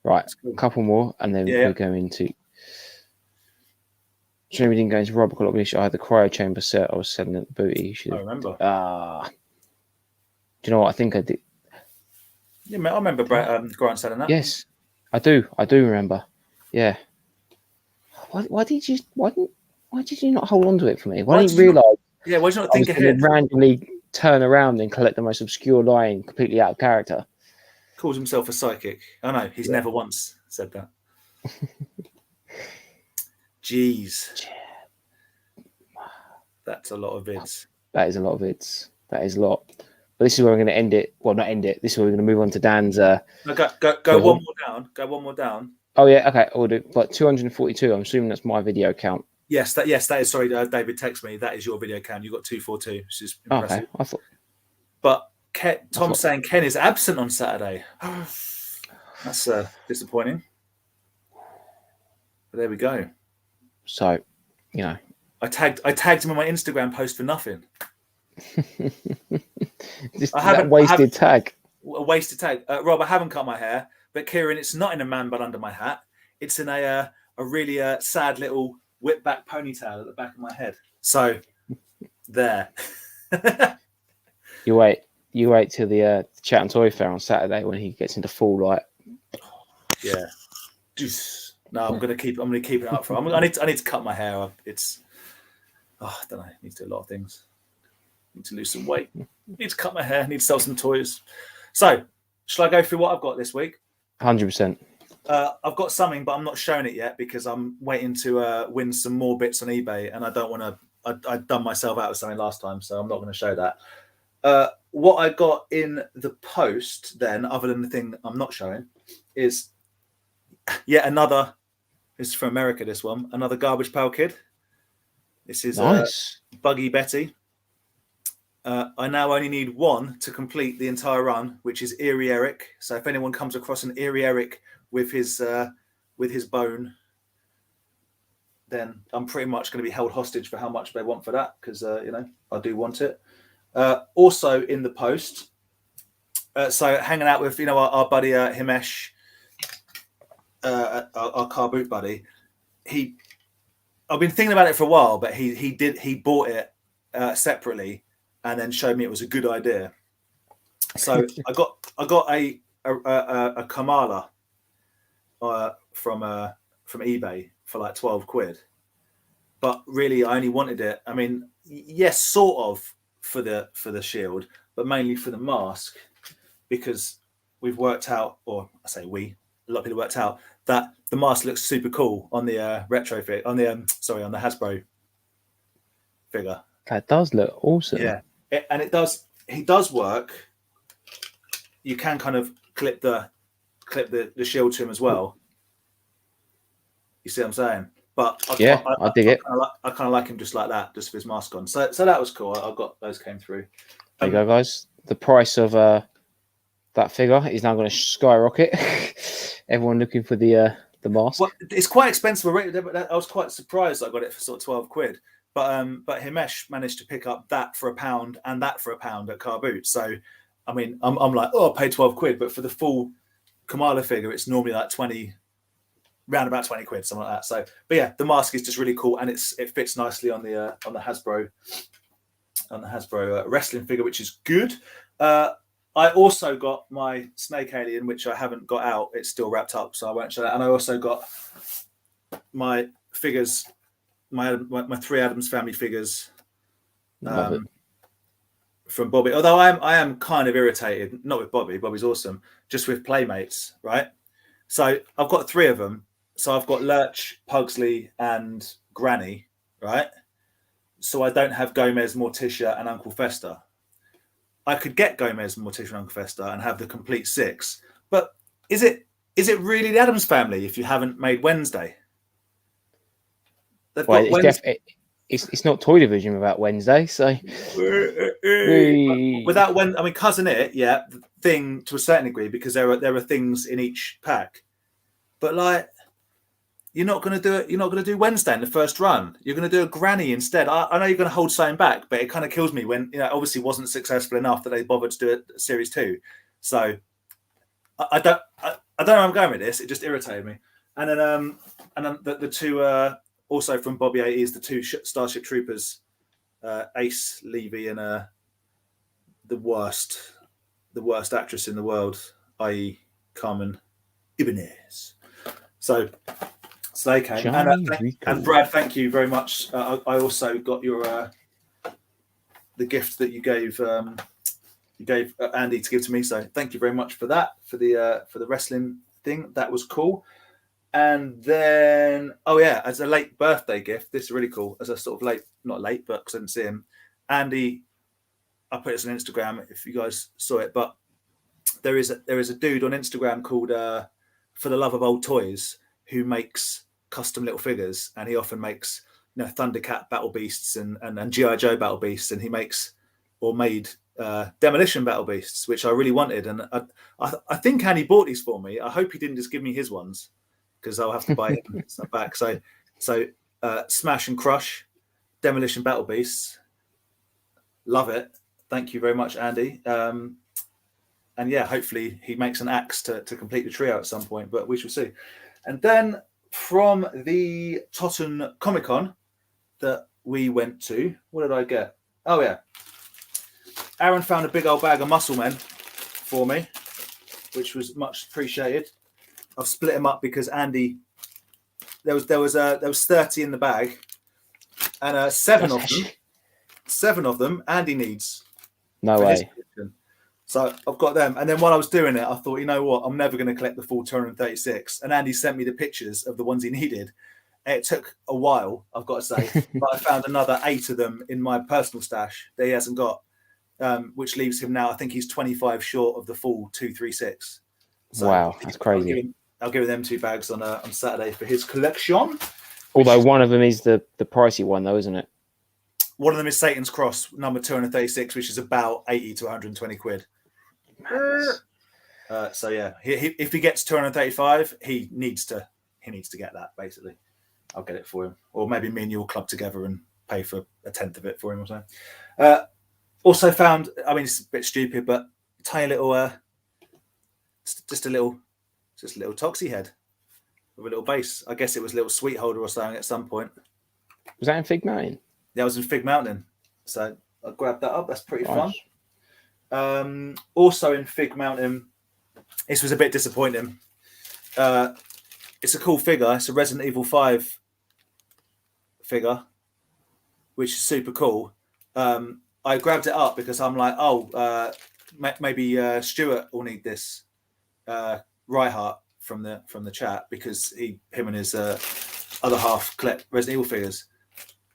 Right, cool. A couple more, and then we'll go into. So we didn't go into RoboCop. I had the cryo chamber set. I was selling at the booty. I remember. Do you know what I think I did? Yeah, mate, I remember Grant selling that. Yes, I do. I do remember. Yeah. Why did you not hold on to it for me? Why didn't you realise? Yeah, why did you not think ahead? Randomly turn around and collect the most obscure line completely out of character. Calls himself a psychic. Oh no, he's never once said that. Jeez. That's a lot of vids. That is a lot of vids. That is a lot. But this is where we're going to end it. Well, not end it. This is where we're going to move on to Dan's. No, go one more down. Go one more down. Oh yeah, okay. I'll do. But 242. I'm assuming that's my video count. Yes, that is. Sorry, David, text me. That is your video count. You got 242, which is impressive. Okay, I thought. But Tom's saying Ken is absent on Saturday. That's disappointing. But there we go. So, you know, I tagged him on my Instagram post for nothing. Just that wasted tag. A wasted tag. Rob, I haven't cut my hair, but Kieran, it's not in a man bun under my hat. It's in a really sad little whip back ponytail at the back of my head. So there. You wait till the Chatham Toy Fair on Saturday when he gets into full light. Yeah. No, I'm gonna keep it up for. I need to cut my hair up. I don't know. I need to do a lot of things. I need to lose some weight. I need to cut my hair. I need to sell some toys. So, shall I go through what I've got this week? 100%. I've got something, but I'm not showing it yet because I'm waiting to win some more bits on eBay, and I don't want to. I've done myself out of something last time, so I'm not going to show that. What I got in the post, then, other than the thing I'm not showing, is yet another. This is from America. This one, another Garbage Pail Kid. This is nice. Buggy Betty. I now only need one to complete the entire run, which is Eerie Eric. So if anyone comes across an Eerie Eric with his bone, then I'm pretty much going to be held hostage for how much they want for that, because I do want it. Also in the post, so hanging out with our buddy Himesh, our car boot buddy. I've been thinking about it for a while, but he bought it separately and then showed me it was a good idea. So I got a Kamala from eBay for like 12 quid, but really I only wanted it. I mean, yes, sort of for the shield, but mainly for the mask, because we've worked out, or I say we, a lot of people worked out that the mask looks super cool on the retro figure, on the Hasbro figure. That does look awesome. Yeah, and it does. He does work. You can kind of clip the shield to him as well. You see what I'm saying? But I dig it. I kind of like him just like that, just with his mask on. So that was cool. I got those came through. There you go, guys. The price of that figure is now going to skyrocket. Everyone looking for the mask. Well, it's quite expensive. I was quite surprised I got it for sort of 12 quid. But Himesh managed to pick up that for £1 and that for £1 at Car Boot. So, I mean, I'm like, I'll pay 12 quid. But for the full Kamala figure, it's normally like 20, round about 20 quid, something like that. So, but yeah, the mask is just really cool, and it fits nicely on the Hasbro wrestling figure, which is good. I also got my Snake Alien, which I haven't got out. It's still wrapped up, so I won't show that. And I also got my figures, my 3 Addams Family figures from Bobby. Although I am kind of irritated, not with Bobby. Bobby's awesome. Just with Playmates, right? So I've got 3 of them. So I've got Lurch, Pugsley, and Granny, right? So I don't have Gomez, Morticia, and Uncle Fester. I could get Gomez, Morticia, and Uncle Fester and have the complete 6. But is it really the Addams Family if you haven't made Wednesday? Well, it's not Toy Division without Wednesday, so without when I mean Cousin It, yeah, thing to a certain degree, because there are things in each pack, but like you're not going to do it. You're not going to do Wednesday in the first run. You're going to do a Granny instead. I know you're going to hold something back, but it kind of kills me when obviously wasn't successful enough that they bothered to do it Series 2. So I don't know where I'm going with this. It just irritated me. And then the 2. Also from Bobby A.E.'s the 2 Starship Troopers, Ace Levy and the worst actress in the world, i.e. Carmen Ibanez. So they came. And Brad, thank you very much. I also got your the gift that you gave Andy to give to me. So thank you very much for that, for the wrestling thing. That was cool. And then, oh yeah, as a late birthday gift, this is really cool. As a sort of late, not late, but because I didn't see him, Andy, I put this on Instagram if you guys saw it, but there is a dude on Instagram called For the Love of Old Toys who makes custom little figures, and he often makes, you know, Thundercat Battle Beasts and G.I. Joe Battle Beasts, and he makes or made Demolition Battle Beasts, which I really wanted, and I think Andy bought these for me. I hope he didn't just give me his ones, because I'll have to buy him stuff back. So Smash and Crush, Demolition Battle Beasts, love it. Thank you very much, Andy. And yeah, hopefully he makes an axe to complete the trio at some point, but we shall see. And then from the Chatham Comic Con that we went to, what did I get? Oh yeah, Aaron found a big old bag of Muscle Men for me, which was much appreciated. I've split them up because Andy, there was 30 in the bag, and seven of them Andy needs. No way. So I've got them, and then while I was doing it, I thought, you know what, I'm never going to collect the full 236. And Andy sent me the pictures of the ones he needed. It took a while, I've got to say, but I found another 8 of them in my personal stash that he hasn't got, which leaves him now, I think he's 25 short of the full 236. So wow, that's crazy. I'll give him them 2 bags on Saturday for his collection. Although one of them is the pricey one, though, isn't it? One of them is Satan's Cross, number 236, which is about 80 to 120 quid. So yeah, if he gets 235, he needs to get that, basically. I'll get it for him, or maybe me and you will club together and pay for a tenth of it for him or something. Also found, I mean, it's a bit stupid, but tiny little, just a little Toxie head with a little base. I guess it was a little sweet holder or something at some point. Was that in Fig Mountain? Yeah, I was in Fig Mountain, so I grabbed that up. That's pretty nice. Fun. Also in Fig Mountain, this was a bit disappointing. It's a cool figure. It's a Resident Evil 5 figure, which is super cool. I grabbed it up because I'm like, maybe Stuart will need this. Reinhardt from the chat, because him and his other half collect Resident Evil figures,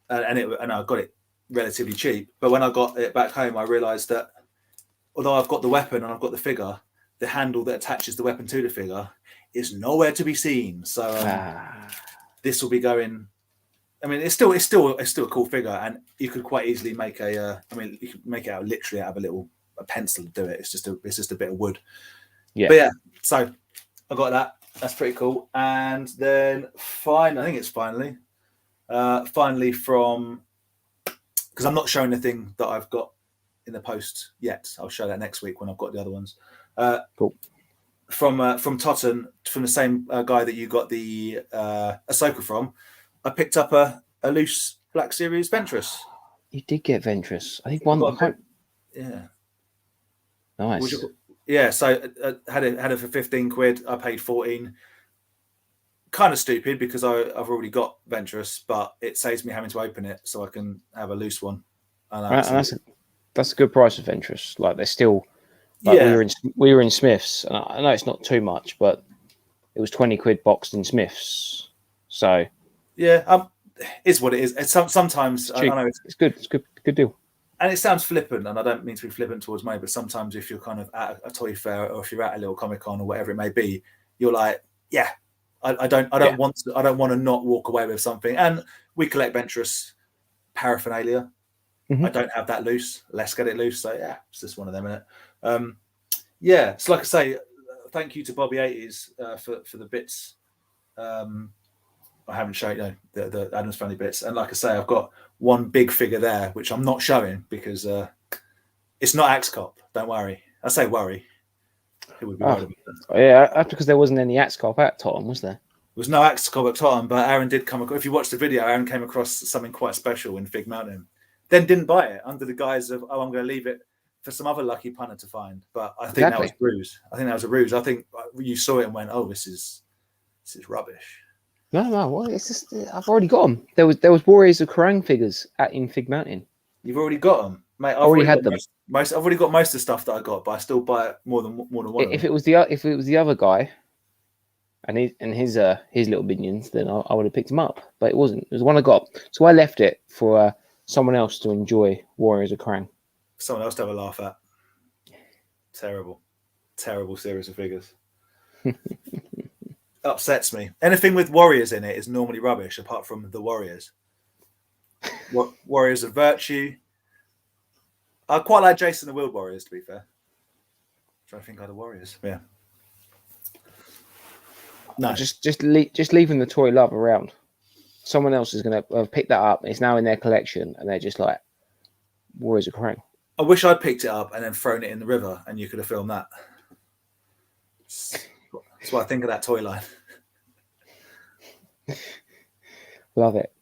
and I got it relatively cheap. But when I got it back home, I realised that although I've got the weapon and I've got the figure, the handle that attaches the weapon to the figure is nowhere to be seen. So this will be going. I mean, it's still a cool figure, and you could quite easily make you could make it literally out of a pencil to do it. It's just a bit of wood. Yeah. But yeah, so I got that. That's pretty cool. And then finally from, because I'm not showing the thing that I've got in the post yet. I'll show that next week when I've got the other ones. Cool. From Totten, from the same guy that you got the Ahsoka from, I picked up a loose Black Series Ventress. You did get Ventress. I think one. Yeah. Nice. Yeah, so I had it for 15 quid. I paid 14. Kind of stupid because I've already got Ventress, but it saves me having to open it so I can have a loose one. And that's a good price for Ventress. Like, they're still. Like, yeah. We were in Smiths. And I know it's not too much, but it was 20 quid boxed in Smiths. So yeah, it's what it is. It's sometimes I know it's good. It's good deal. And it sounds flippant, and I don't mean to be flippant towards money, but sometimes if you're kind of at a toy fair or if you're at a little Comic Con or whatever it may be, you're like, yeah, I don't want to not walk away with something. And we collect Ventress paraphernalia. Mm-hmm. I don't have that loose. Let's get it loose. So yeah, it's just one of them, innit? Yeah. So like I say, thank you to Bobby 80s for the bits. I haven't shown the Adams Family bits, and like I say, I've got one big figure there which I'm not showing because it's not Axe Cop. Don't worry. I say worry. It would be worried about that. Yeah, because there wasn't any Axe Cop at Tottenham, was there? There was no Axe Cop at Tottenham, but Aaron did come across. If you watch the video, Aaron came across something quite special in Fig Mountain. Then didn't buy it under the guise of, I'm going to leave it for some other lucky punter to find. But I think that was a ruse. I think you saw it and went, this is rubbish. No. Well, it's just I've already got them. There was Warriors of Kerrang figures in Fig Mountain. You've already got them. Mate, I've Already already had got them. most. I've already got most of the stuff that I got, but I still buy more than one of them. If it was the other guy, and his little minions, then I would have picked him up. But it wasn't. It was the one I got. So I left it for someone else to enjoy Warriors of Krang. Someone else to have a laugh at. Terrible series of figures. Upsets me. Anything with warriors in it is normally rubbish, apart from the Warriors. Warriors of Virtue. I quite like Jason the Wild Warriors, to be fair. I'm trying to think of the Warriors. Yeah. No, just leaving the toy love around. Someone else is going to pick that up. It's now in their collection, and they're just like, Warriors of Krang. I wish I'd picked it up and then thrown it in the river, and you could have filmed that. That's what I think of that toy line. Love it.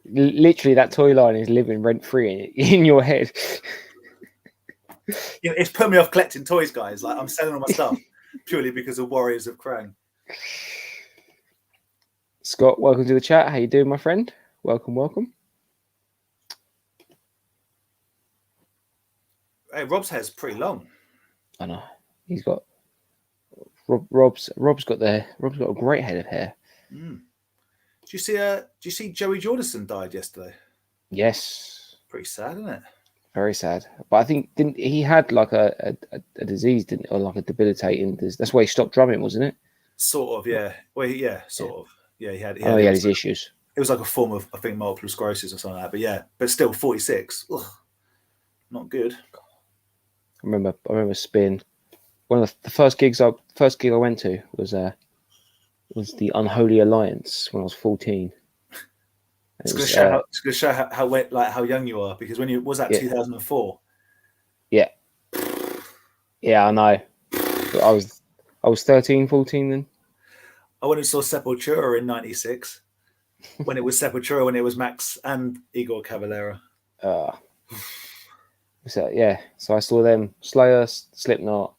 Literally, that toy line is living rent-free in your head. You know, it's put me off collecting toys, guys. Like, I'm selling all my stuff purely because of Warriors of Krang. Scott, welcome to the chat. How you doing, my friend? Welcome. Hey, Rob's hair's pretty long. I know. He's got Rob's got a great head of hair. Mm. Do you see Joey Jordison died yesterday? Yes. Pretty sad, isn't it? Very sad. But I think he had like a disease, didn't, or like a debilitating disease. That's why he stopped drumming, wasn't it? Sort of, yeah. Well, yeah, sort of. Yeah, he had his issues. It was like a form of, I think, multiple sclerosis or something like that. But yeah, but still 46. Ugh, not good. I remember spin. One of the first gig I went to was the Unholy Alliance when I was 14. It's going to show how young you are, because when you was that 2004. Yeah. Yeah, I know. I was 13, 14 then. I went and saw Sepultura in '96 when it was Sepultura, when it was Max and Igor Cavalera. So yeah, so I saw them: Slayer, Slipknot,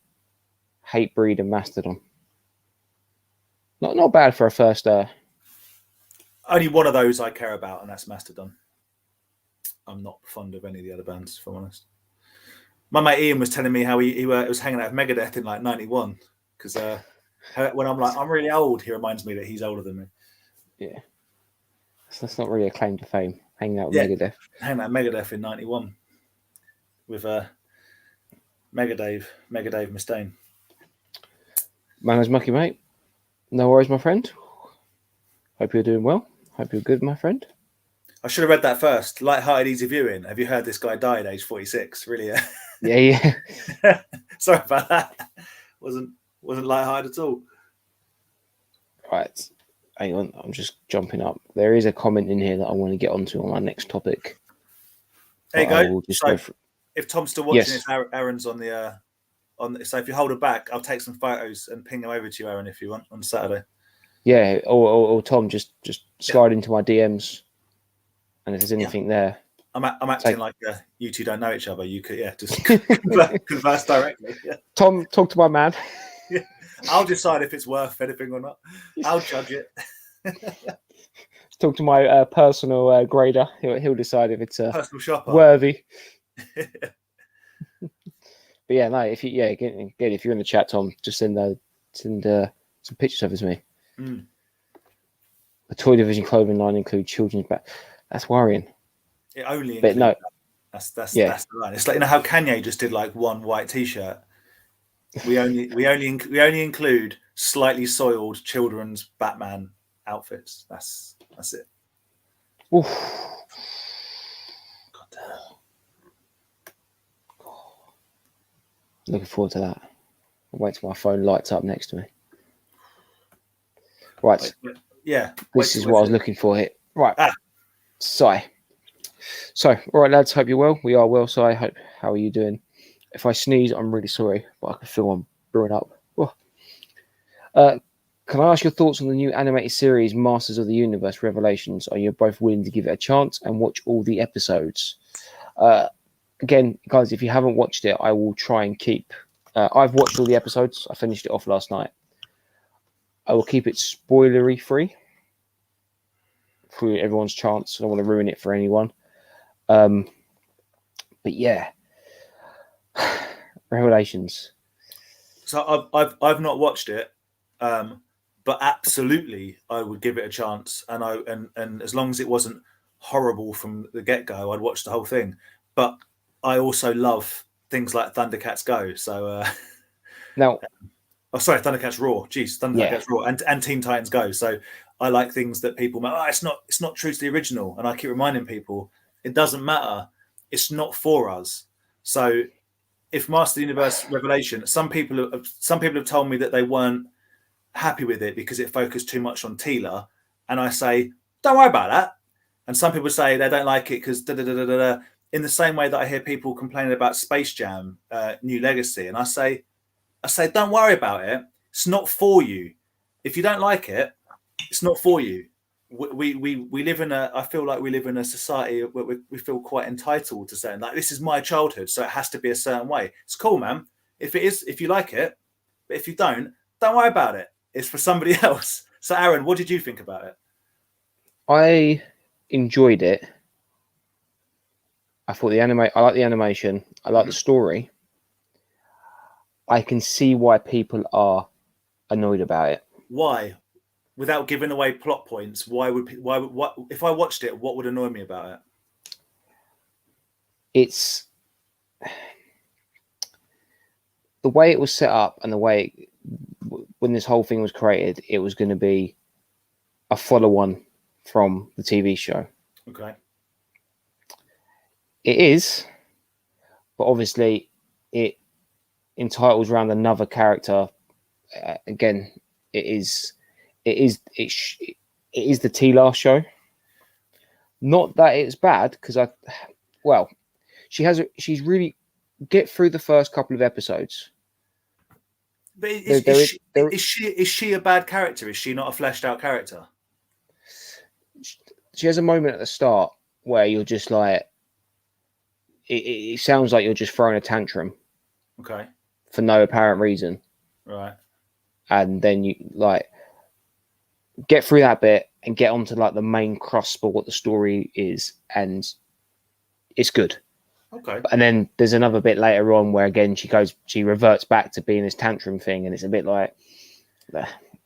Hatebreed, and Mastodon. Not bad for a first. Only one of those I care about, and that's Mastodon. I'm not fond of any of the other bands, if I'm honest. My mate Ian was telling me how he was hanging out with Megadeth in like '91, because when I'm like, I'm really old, he reminds me that he's older than me. Yeah, so that's not really a claim to fame. Hanging out with Megadeth. Hanging out with Megadeth in '91 with Megadave Mustaine. Manners Mucky, mate. No worries, my friend. Hope you're doing well. Hope you're good, my friend. I should have read that first. Light-hearted, easy viewing. Have you heard this guy died at age 46? Really? Yeah. Sorry about that. Wasn't light-hearted at all. Right. Hang on. I'm just jumping up. There is a comment in here that I want to get onto on my next topic. There you go. So if Tom's still watching, yes. Aaron's on the so if you hold it back, I'll take some photos and ping them over to you, Aaron, if you want, on Saturday. Yeah, or Tom, just slide into my DMs, and if there's anything there, I'm acting like you two don't know each other. You could just converse directly. Yeah. Tom, talk to my man. Yeah. I'll decide if it's worth anything or not. I'll judge it. Talk to my personal grader. He'll decide if it's personal shopper worthy. But yeah, no. If you again, if you're in the chat, Tom, just send some pictures of me. Mm. The Toy Division clothing line includes children's back. That's worrying. It only, but no, that's the line. It's like, you know how Kanye just did like one white T-shirt. We only include slightly soiled children's Batman outfits. That's it. Oof. God damn. Looking forward to that. I'll wait till my phone lights up next to me. Right. Yeah. This is what I was looking for here. Right. So, all right, lads. Hope you're well. We are well. So, how are you doing? If I sneeze, I'm really sorry, but I can feel I'm brewing up. Can I ask your thoughts on the new animated series, Masters of the Universe Revelations? Are you both willing to give it a chance and watch all the episodes? Again, guys, if you haven't watched it, I will try and keep. I've watched all the episodes. I finished it off last night. I will keep it spoilery free for everyone's chance. I don't want to ruin it for anyone. But But yeah, Revelations. So I've not watched it, but absolutely I would give it a chance. And as long as it wasn't horrible from the get go, I'd watch the whole thing. But I also love things like Thundercats Go. So Now, oh, sorry, Thundercats Raw. Jeez, Thundercats Raw and Teen Titans Go. So I like things that people go, oh, it's not true to the original, and I keep reminding people it doesn't matter. It's not for us. So if Master Universe Revelation, some people have told me that they weren't happy with it because it focused too much on Teela, and I say, don't worry about that. And some people say they don't like it because in the same way that I hear people complaining about Space Jam, New Legacy, and I say, don't worry about it. It's not for you. If you don't like it, it's not for you. We live in I feel like we live in a society where we feel quite entitled to saying, like, this is my childhood, so it has to be a certain way. It's cool, man. If you like it, but if you don't worry about it. It's for somebody else. So Aaron, what did you think about it? I enjoyed it. I thought I like the animation. I like the story. I can see why people are annoyed about it. Why? Without giving away plot points, why would if I watched it, what would annoy me about it? It's the way it was set up and the way when this whole thing was created, it was going to be a follow-on from the TV show. Okay. It is, but obviously it entitles around another character. Again, it is the Teela show. Not that it's bad, because she's really get through the first couple of episodes. But is she a bad character? Is she not a fleshed out character? She has a moment at the start where you're just like, it sounds like you're just throwing a tantrum. Okay. For no apparent reason. Right. And then you like get through that bit and get onto like the main crust of what the story is, and it's good. Okay. And then there's another bit later on where again she reverts back to being this tantrum thing, and it's a bit like,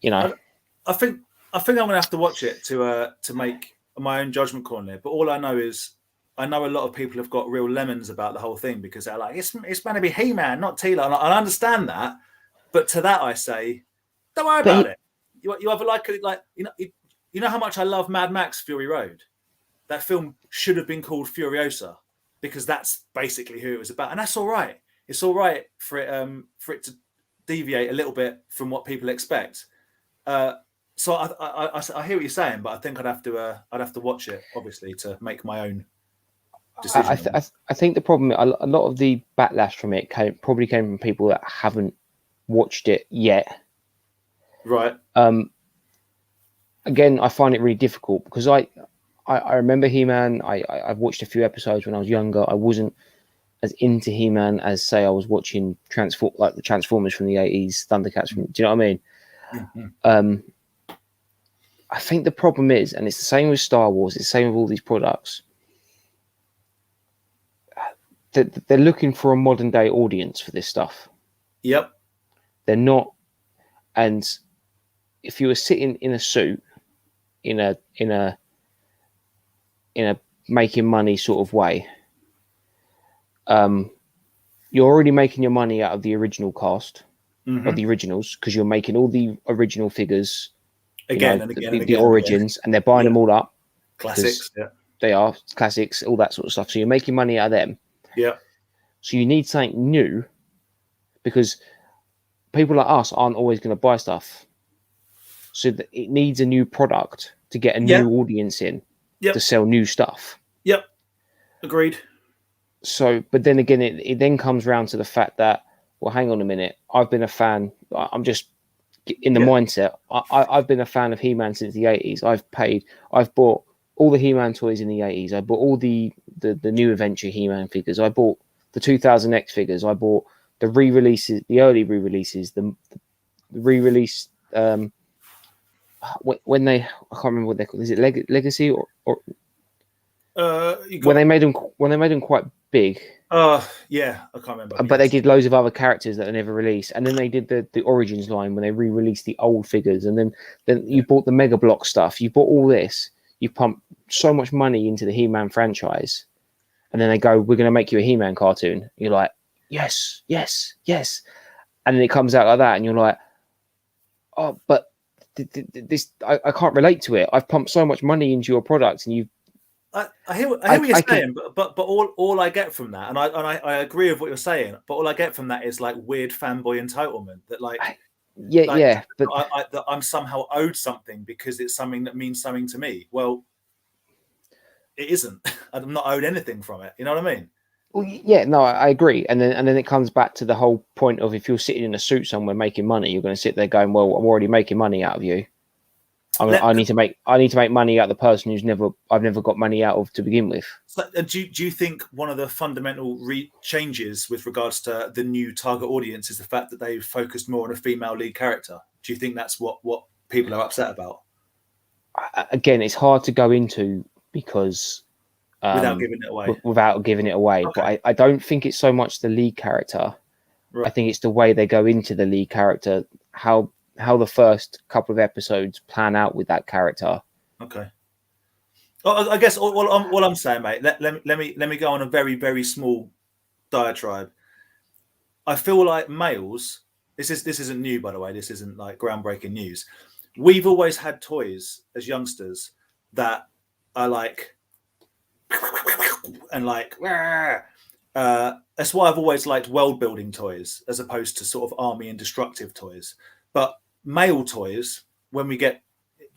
you know. I think I'm gonna have to watch it to make my own judgment call on it. But all I know is I know a lot of people have got real lemons about the whole thing because they're like, it's going to be He-Man, not Teela. And I understand that, but to that I say, don't worry about it. You either like you know how much I love Mad Max Fury Road. That film should have been called Furiosa, because that's basically who it was about, and that's all right. It's all right for it to deviate a little bit from what people expect. So I hear what you're saying, but I think I'd have to watch it, obviously, to make my own decision. I think the problem, a lot of the backlash from it probably came from people that haven't watched it yet. Right. Again, I find it really difficult because I remember He-Man. I've watched a few episodes when I was younger. I wasn't as into He-Man as, say, I was watching the Transformers from the 80s, Thundercats from. Do you know what I mean? Mm-hmm. I think the problem is, and it's the same with Star Wars, it's the same with all these products, that they're looking for a modern day audience for this stuff. Yep. They're not, and if you were sitting in a suit in a making money sort of way, you're already making your money out of the original cast, of the originals, because you're making all the original figures again, the origins, and they're buying them all up. Classics, yeah. They are classics, all that sort of stuff. So you're making money out of them. Yeah. So you need something new, because people like us aren't always going to buy stuff. So it needs a new product to get a new audience in to sell new stuff. Yep. Agreed. So, but then again, it then comes around to the fact that, well, hang on a minute. I've been a fan. I'm just in the mindset. I've been a fan of He-Man since the 80s. I've bought all the He-Man toys in the 80s. I bought all the new Adventure He-Man figures. I bought the 2000X figures. I bought the re-releases, the early re-releases, the re-release. When they, I can't remember what they're called. Is it Legacy or when they made them quite big. Yeah, I can't remember. But they did loads of other characters that they never released, and then they did the Origins line when they re-released the old figures, and then you bought the Mega Block stuff. You bought all this. You pumped so much money into the He-Man franchise, and then they go, "We're going to make you a He-Man cartoon." You're like, "Yes, yes, yes," and then it comes out like that, and you're like, "Oh, but this I can't relate to it. I've pumped so much money into your product, and you." I hear what you're saying, but all I get from that, and I agree with what you're saying, but all I get from that is like weird fanboy entitlement that that I'm somehow owed something because it's something that means something to me. Well, it isn't. I'm not owed anything from it. You know what I mean? Well, yeah, no, I agree, and then it comes back to the whole point of if you're sitting in a suit somewhere making money, you're going to sit there going, "Well, I'm already making money out of you. I need to make money out of the person I've never got money out of to begin with." So, do you think one of the fundamental changes with regards to the new target audience is the fact that they've focused more on a female lead character? Do you think that's what people are upset about? Again, it's hard to go into because without giving it away. Okay. But I don't think it's so much the lead character. Right. I think it's the way they go into the lead character, how the first couple of episodes plan out with that character. Okay. Well, I guess what I'm saying, mate. Let me go on a very, very small diatribe. I feel like males. This isn't new, by the way. This isn't like groundbreaking news. We've always had toys as youngsters that are like and like. That's why I've always liked world building toys as opposed to sort of army and destructive toys. But male toys, when we get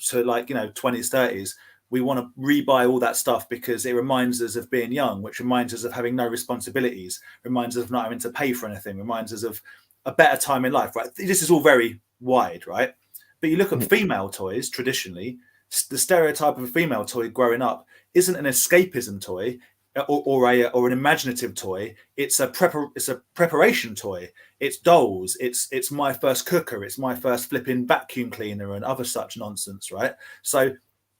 to 20s, 30s, we want to rebuy all that stuff because it reminds us of being young, which reminds us of having no responsibilities, reminds us of not having to pay for anything, reminds us of a better time in life, right? This is all very wide, right? But you look at female toys traditionally, the stereotype of a female toy growing up isn't an escapism toy or an imaginative toy. It's a preparation toy. It's dolls. It's my first cooker. It's my first flipping vacuum cleaner and other such nonsense, right? So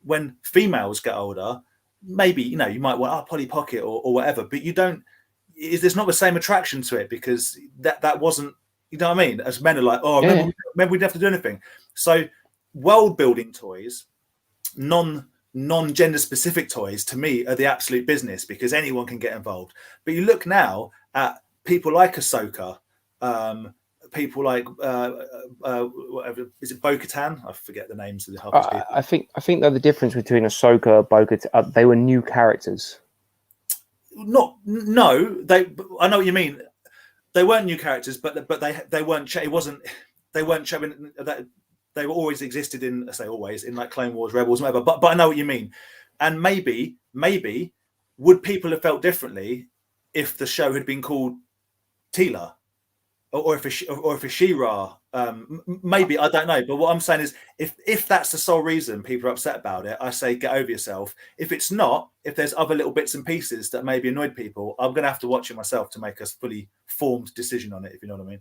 when females get older, maybe you might want Polly Pocket or whatever, but you don't. There's not the same attraction to it because that wasn't. You know what I mean? As men are like, remember we didn't have to do anything. So world building toys, non-gender specific toys, to me are the absolute business because anyone can get involved. But you look now at people like Ahsoka, people like whatever, is it Bo-Katan? I forget the names of the half people. I think that the difference between Ahsoka, Bo-Katan, they were new characters. I know what you mean. They weren't new characters, but they weren't. It wasn't. They weren't showing that. They were always existed in, I say always, in like Clone Wars, Rebels, whatever. But I know what you mean. And maybe would people have felt differently if the show had been called Teela, or if a She-Ra? Maybe, I don't know. But what I'm saying is, if that's the sole reason people are upset about it, I say get over yourself. If it's not, if there's other little bits and pieces that maybe annoyed people, I'm going to have to watch it myself to make a fully formed decision on it. If you know what I mean.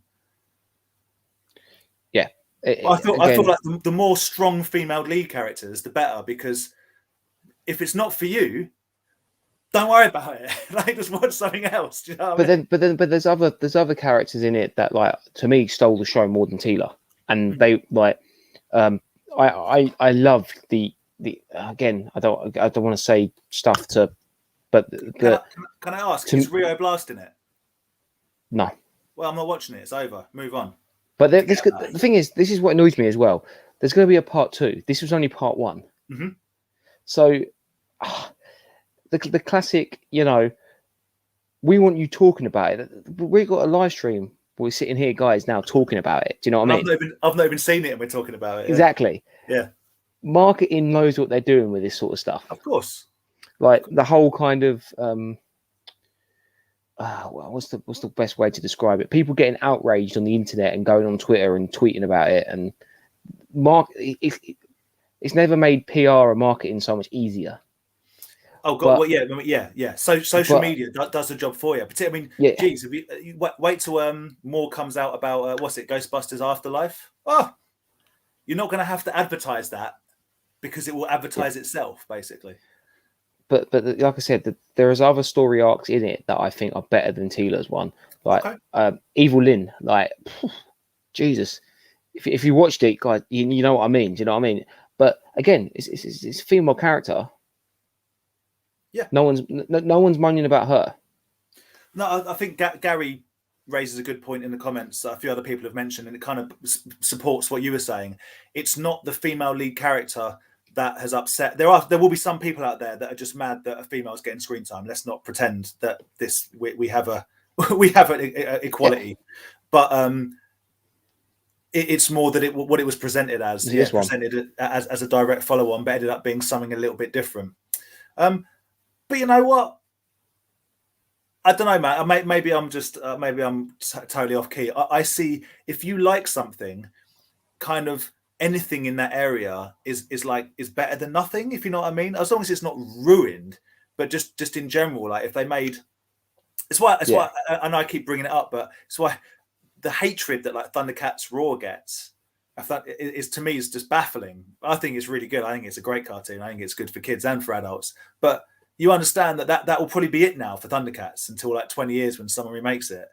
Yeah. I feel like the more strong female lead characters, the better, because if it's not for you, don't worry about it. Like, just watch something else. Do you know what I mean? But there's other characters in it that, like, to me, stole the show more than Teela, and they like. I loved the again. I don't want to say stuff to, but can I ask? Is Rio Blast in it? No. Well, I'm not watching it. It's over. Move on. But the thing is, this is what annoys me as well. There's going to be a part 2. This was only part 1. Mm-hmm. So, the classic, we want you talking about it. We got a live stream. We're sitting here, guys, now talking about it. Do you know what I mean? I've not even seen it, and we're talking about it. Exactly. Yeah. Marketing knows what they're doing with this sort of stuff. Of course. Like the whole kind of. What's the best way to describe it? People getting outraged on the internet and going on Twitter and tweeting about it, and it's never made PR or marketing so much easier. Oh God! Yeah. So social media does the job for you. But I mean, geez, if you wait till more comes out about Ghostbusters Afterlife. Oh, you're not going to have to advertise that because it will advertise itself, basically. but like I said, there is other story arcs in it that I think are better than Teela's one. Like Evil Lynn, like Jesus. If you watched it, guys, you know what I mean. Do you know what I mean? But again, it's a female character. Yeah. No one's moaning about her. No, I think Gary raises a good point in the comments. A few other people have mentioned, and it kind of supports what you were saying. It's not the female lead character that has upset. There will be some people out there that are just mad that a female's getting screen time. Let's not pretend that we have a we have an equality, yeah. But it's more that what it was presented as. Yeah, presented as a direct follow-on, but ended up being something a little bit different. But you know what? I don't know, man. Maybe I'm just maybe I'm totally off key. I see if you like something, kind of anything in that area is better than nothing. If you know what I mean, as long as it's not ruined, but just in general, like if they made, it's why I know I keep bringing it up, but it's why the hatred that like Thundercats Raw gets, I thought is to me is just baffling. I think it's really good. I think it's a great cartoon. I think it's good for kids and for adults, but you understand that will probably be it now for Thundercats until like 20 years when someone remakes it.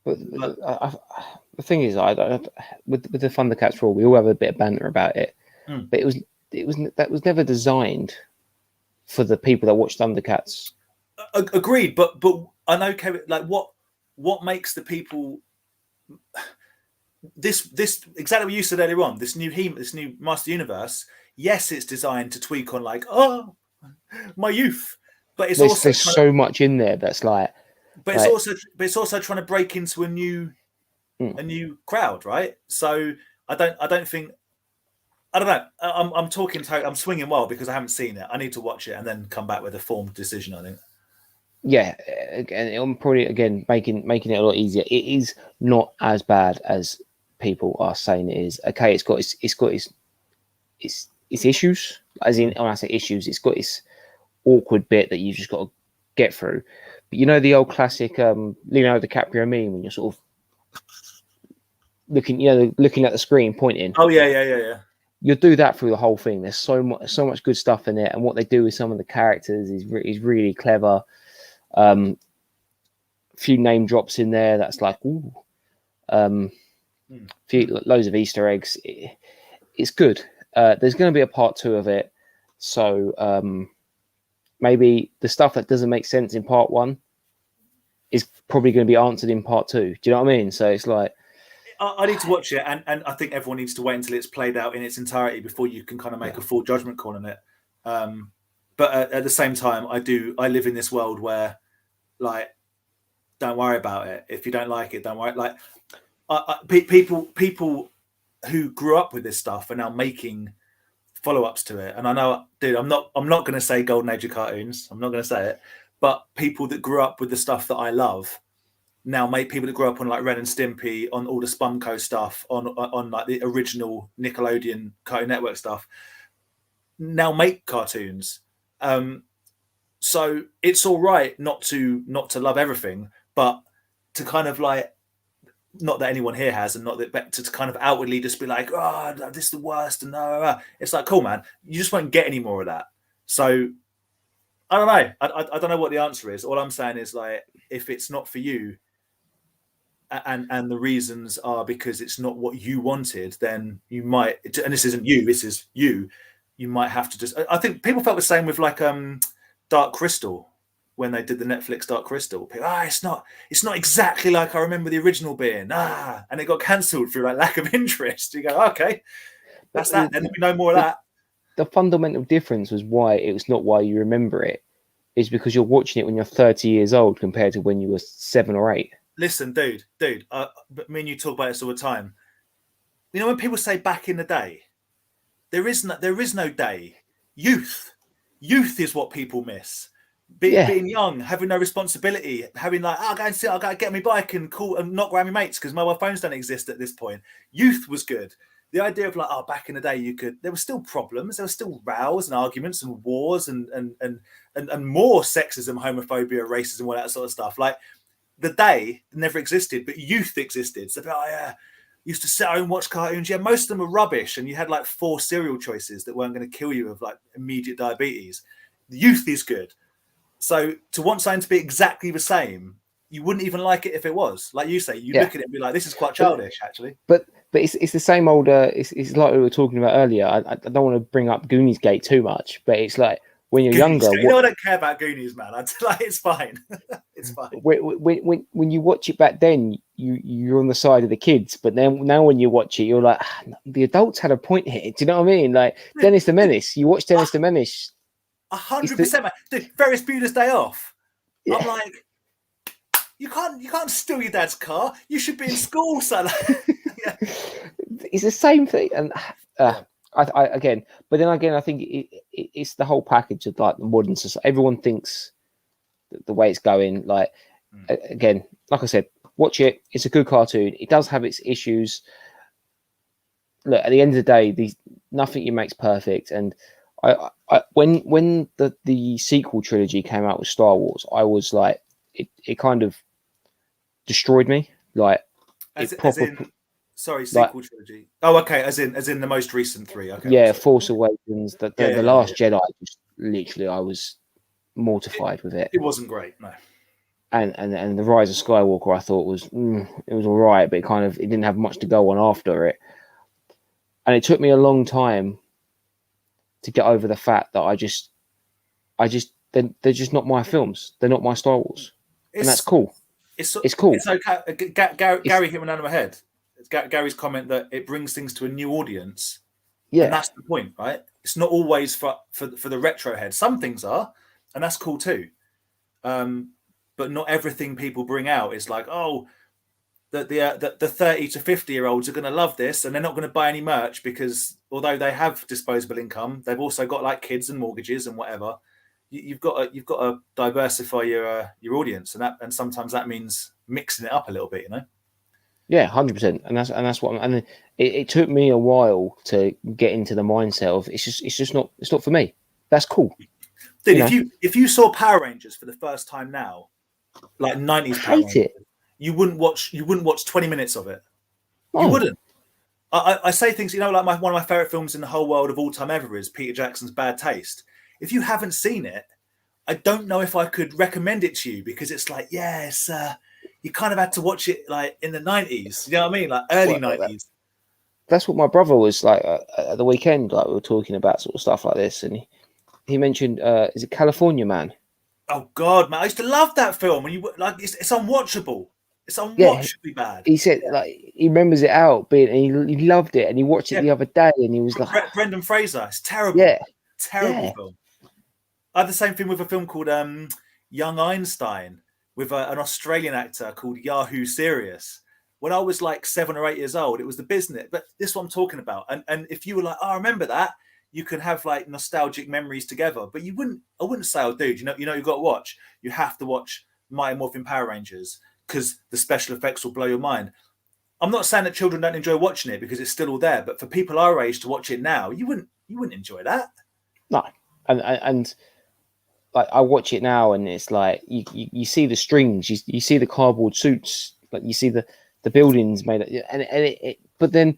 But the thing is, with the Thundercats Raw, we all have a bit of banter about it. But that was never designed for the people that watch Thundercats. Agreed, but I know, Kevin, like what makes the people this exactly what you said earlier on. This new Master Universe. Yes, it's designed to tweak on like my youth, but there's so much in there that's like. But it's also trying to break into a new crowd, right? So I don't think. I don't know. I'm swinging wild because I haven't seen it. I need to watch it and then come back with a formed decision. I think. Yeah, and I'm probably again making it a lot easier. It is not as bad as people are saying it is. Okay, it's got its issues. As in, when I say issues, it's got its awkward bit that you've just got to get through. But you know the old classic Leonardo DiCaprio meme when you're sort of looking at the screen, pointing. Oh yeah. You'll do that through the whole thing. There's so much good stuff in it, and what they do with some of the characters is really clever. Few name drops in there. That's like ooh. Loads of Easter eggs. It's good. There's going to be a part 2 of it, so maybe the stuff that doesn't make sense in part 1 is probably going to be answered in part 2. Do you know what I mean? So it's like I need to watch it, and I think everyone needs to wait until it's played out in its entirety before you can kind of make a full judgment call on it. But at the same time, I live in this world where, like, don't worry about it. If you don't like it, don't worry. Like, people who grew up with this stuff are now making follow-ups to it. And I know, dude, I'm not going to say Golden Age of cartoons. I'm not going to say it. But people that grew up with the stuff that I love now make people that grew up on like Ren and Stimpy, on all the Spumco stuff, on like the original Nickelodeon Cartoon Network stuff, now make cartoons. So it's all right not to love everything, but to kind of like, not that anyone here has, and not that, but to kind of outwardly just be like, oh, this is the worst, and it's like, cool, man, you just won't get any more of that. So I don't know. I don't know what the answer is. All I'm saying is, like, if it's not for you, and the reasons are because it's not what you wanted, then you might, and this isn't you, this is you might have to just, I think people felt the same with like Dark Crystal, when they did the Netflix Dark Crystal. People, it's not exactly like I remember the original being, and it got cancelled through like lack of interest. You go, okay, that's that, then we know more of that. The fundamental difference was why it was not why you remember it, is because you're watching it when you're 30 years old compared to when you were 7 or 8. Listen, dude, but me and you talk about this all the time. You know, when people say back in the day, there is no day. Youth is what people miss. Being young, having no responsibility, having like, I gotta get on my bike and call and not grab my mates because mobile phones don't exist at this point. Youth was good. The idea of like, back in the day, there were still problems, there were still rows and arguments and wars and more sexism, homophobia, racism, all that sort of stuff. Like, the day never existed, but youth existed. So, used to sit home and watch cartoons. Yeah, most of them were rubbish, and you had like 4 cereal choices that weren't going to kill you of like immediate diabetes. The youth is good. So to want something to be exactly the same, you wouldn't even like it if it was. Like you say, you look at it and be like, this is quite childish, actually. But it's the same old. It's like we were talking about earlier. I don't want to bring up Goonies Gate too much, but it's like when you're Goonies, younger. You know, I don't care about Goonies, man. Like, it's fine. It's fine. When you watch it back then, you're on the side of the kids, but then now when you watch it, you're like, the adults had a point here. Do you know what I mean? Like Dennis the Menace. You watch Dennis the Menace. 100%, man. Dude, Ferris Bueller's Day Off. Yeah. I'm like, you can't steal your dad's car. You should be in school, son. Yeah. It's the same thing, and I again, but then again, I think it's the whole package of like the modern society. Everyone thinks the way it's going. Like again, like I said, watch it. It's a good cartoon. It does have its issues. Look, at the end of the day, nothing you make's perfect, and when the sequel trilogy came out with Star Wars, I was like, it kind of destroyed me. Like, sequel trilogy. Oh, okay, as in the most recent three. Okay. Yeah, Force Awakens. The Last Jedi. Just literally, I was mortified with it. It wasn't great, no. And the Rise of Skywalker, I thought was it was all right, but it didn't have much to go on after it. And it took me a long time to get over the fact that they're just not my films. They're not my Star Wars, and that's cool. It's cool. It's okay. Gary hit me on the head. It's Gary's comment that it brings things to a new audience. Yeah, and that's the point, right? It's not always for the retro head. Some things are, and that's cool too. But not everything people bring out is like, oh, the 30 to 50-year-olds are going to love this, and they're not going to buy any merch because although they have disposable income, they've also got like kids and mortgages and whatever. You've got to diversify your audience, and sometimes that means mixing it up a little bit, you know. Yeah, 100%, and that's what. And it took me a while to get into the mindset of it's not for me. That's cool. Dude, if you saw Power Rangers for the first time now, like 90s Power Rangers, you wouldn't watch 20 minutes of it. You wouldn't. I say things, like one of my favorite films in the whole world of all time ever is Peter Jackson's Bad Taste. If you haven't seen it, I don't know if I could recommend it to you because it's like, you kind of had to watch it like in the 90s. You know what I mean? Like early 90s. That's what my brother was like at the weekend. Like we were talking about sort of stuff like this, and he mentioned, is it California Man? Oh God, man! I used to love that film. And it's unwatchable. It's unwatchably bad. He said he remembers it out, and he loved it, and he watched it the other day, and he was like, Brendan Fraser. It's terrible. Yeah, terrible film. I had the same thing with a film called Young Einstein with an Australian actor called Yahoo Serious. When I was like 7 or 8 years old, it was The Business. But this is what I'm talking about. And if you were like, I remember that, you can have like nostalgic memories together. But I wouldn't say, oh, dude, you've got to watch. You have to watch Mighty Morphin Power Rangers because the special effects will blow your mind. I'm not saying that children don't enjoy watching it because it's still all there. But for people our age to watch it now, you wouldn't enjoy that. No, and like I watch it now, and it's like you see the strings, you see the cardboard suits, like you see the buildings made, and but then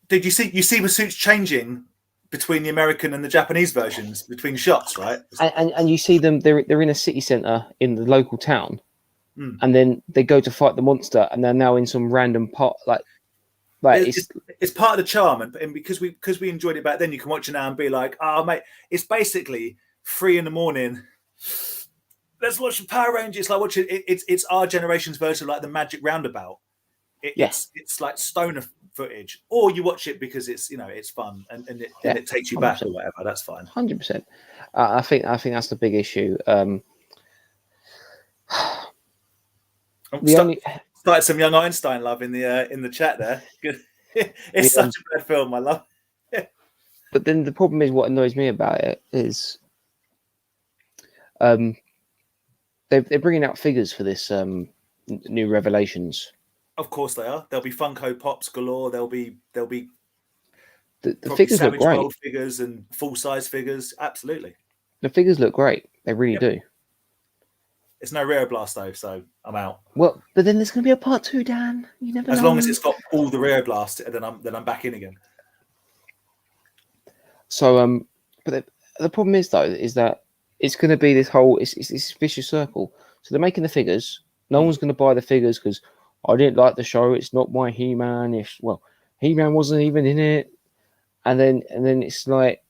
did you see the suits changing between the American and the Japanese versions between shots, right? And you see them, they're in a city center in the local town, and then they go to fight the monster, and they're now in some random part like it's part of the charm, and because we enjoyed it back then, you can watch it now and be like, oh mate, it's basically 3 a.m. Let's watch the Power Rangers. Like watching it's our generation's version of like the Magic Roundabout. It's like stoner footage, or you watch it because it's it's fun and it takes you 100%. Back or whatever. That's fine. 100%. I think that's the big issue. Started some Young Einstein love in the chat there. It's such a bad film. I love it. But then the problem is, what annoys me about it is, they're bringing out figures for this new Revelations. Of course they are. There'll be Funko Pops galore. There'll be the figures look great. World figures and full size figures. Absolutely. The figures look great. They really do. It's no Rare Blast though, so I'm out. Well, but then there's going to be a part 2, Dan. You never know. As long as it's got all the Rare Blast, then I'm back in again. So but the problem is though is that it's going to be this whole it's this vicious circle. So they're making the figures. No one's going to buy the figures because I didn't like the show. It's not my He-Man. He-Man wasn't even in it. And then it's like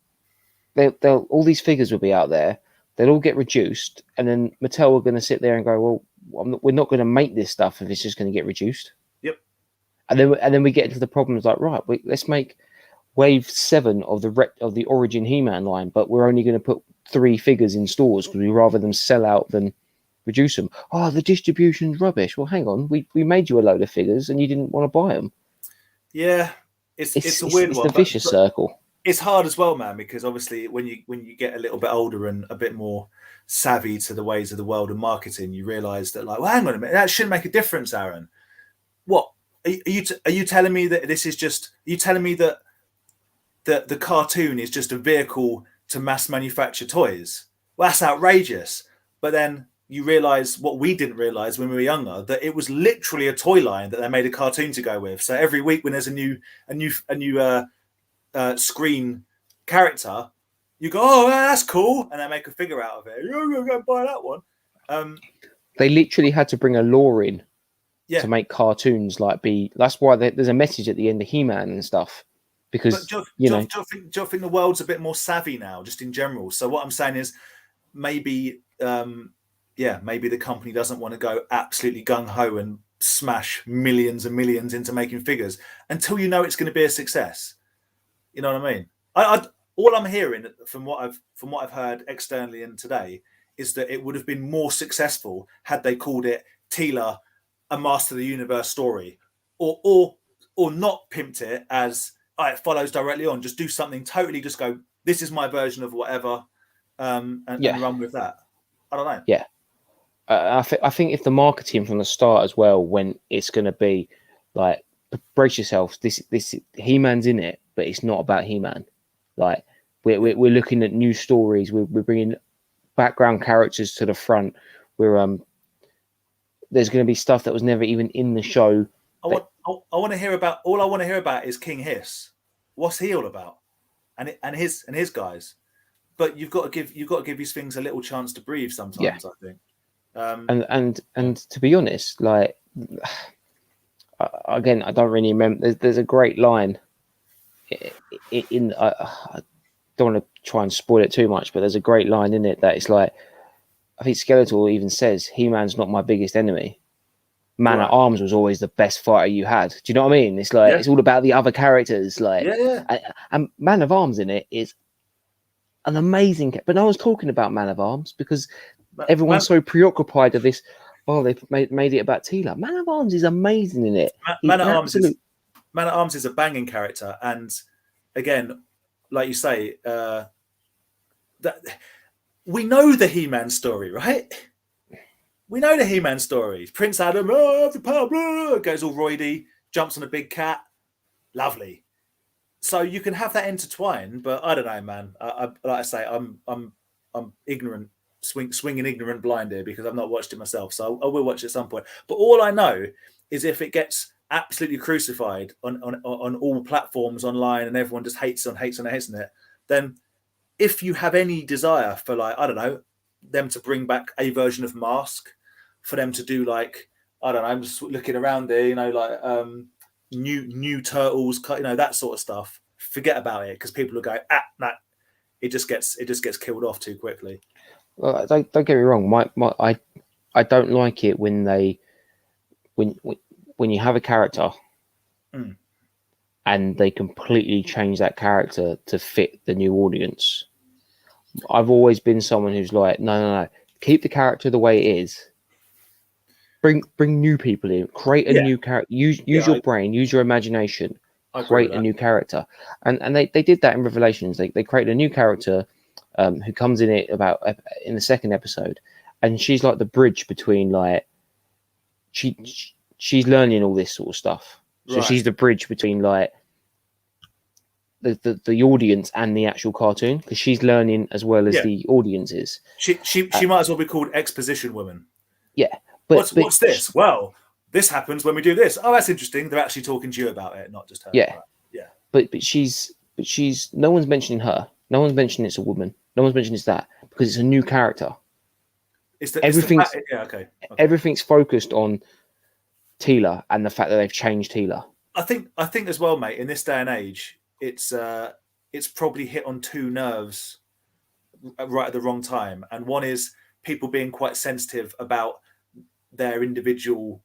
they'll all these figures will be out there. They'll all get reduced, and then Mattel are going to sit there and go, well, we're not going to make this stuff if it's just going to get reduced. Yep. And then we get into the problems like, right, let's make Wave 7 of the Origin He-Man line, but we're only going to put 3 figures in stores because we rather them sell out than reduce them. Oh, the distribution's rubbish. Well, hang on, we made you a load of figures and you didn't want to buy them. Yeah, it's a weird one. It's the vicious circle. It's hard as well, man, because obviously when you get a little bit older and a bit more savvy to the ways of the world and marketing, you realise that, like, well, hang on a minute, that shouldn't make a difference, Aaron. What are you telling me that this is just? Are you telling me that the cartoon is just a vehicle to mass manufacture toys? Well, that's outrageous. But then you realise what we didn't realise when we were younger, that it was literally a toy line that they made a cartoon to go with. So every week when there's a new screen character, you go, oh, that's cool, and they make a figure out of it. You're gonna go buy that one. They literally had to bring a law in to make cartoons that's why there's a message at the end of He-Man and stuff, because do you think the world's a bit more savvy now, just in general? So what I'm saying is maybe maybe the company doesn't want to go absolutely gung-ho and smash millions and millions into making figures until you know it's going to be a success. You know what I mean? All I'm hearing from what I've heard externally and today is that it would have been more successful had they called it Teela, a Master of the Universe story, or not pimped it as it follows directly on. Just do something totally. Just go, this is my version of whatever, and run with that. I don't know. Yeah, I think if the marketing from the start as well, when it's going to be like, brace yourself, this He-Man's in it, but it's not about He-Man. Like we're looking at new stories. We're bringing background characters to the front. There's going to be stuff that was never even in the show. I want to hear about. All I want to hear about is King Hiss. What's he all about? And his guys. But you've got to give these things a little chance to breathe sometimes. I think. And to be honest, like again, I don't really remember. There's a great line. I don't want to try and spoil it too much, but there's a great line in it that it's like, I think Skeletor even says, He-Man's not my biggest enemy. Man at Arms was always the best fighter you had. Do you know what I mean? It's like it's all about the other characters. Like, and Man of Arms in it is an amazing. But no one's talking about Man of Arms because everyone's so preoccupied with this. Oh, they've made it about Teela. Man of Arms is amazing in it. Man at Arms is a banging character, and again, like you say, that we know the He-Man story, right? We know the He-Man story. Prince Adam, the power, blah, goes all roidy, jumps on a big cat, lovely. So you can have that intertwined, but I don't know, man. Like I say, I'm ignorant, swinging ignorant blind here because I've not watched it myself. So I will watch it at some point. But all I know is if it gets absolutely crucified on all platforms online and everyone just hates on it, then if you have any desire for, like, I don't know, them to bring back a version of Mask, for them to do, like, I don't know, I'm just looking around there, you know, like new Turtles, you know, that sort of stuff, forget about it, because people will go, nah, it just gets killed off too quickly. Well, don't get me wrong, I don't like it when you have a character and they completely change that character to fit the new audience. I've always been someone who's like, no, keep the character the way it is. Bring new people in, create a new character, use your brain, use your imagination, create a new character. And they did that in Revelations. They created a new character who comes in it in the second episode, and she's like the bridge between, like, she's learning all this sort of stuff. So she's the bridge between, like, the audience and the actual cartoon, because she's learning as well as the audience is. She might as well be called Exposition Woman. Yeah. But what's this? Well, this happens when we do this. Oh, that's interesting. They're actually talking to you about it, not just her. Yeah. Right. Yeah. But she's no one's mentioning her. No one's mentioning it's a woman. No one's mentioning it's that. because it's a new character. Everything's yeah, okay. Everything's focused on Teela and the fact that they've changed Teela. I think as well, mate. In this day and age, it's probably hit on two nerves right at the wrong time, and one is people being quite sensitive about their individual,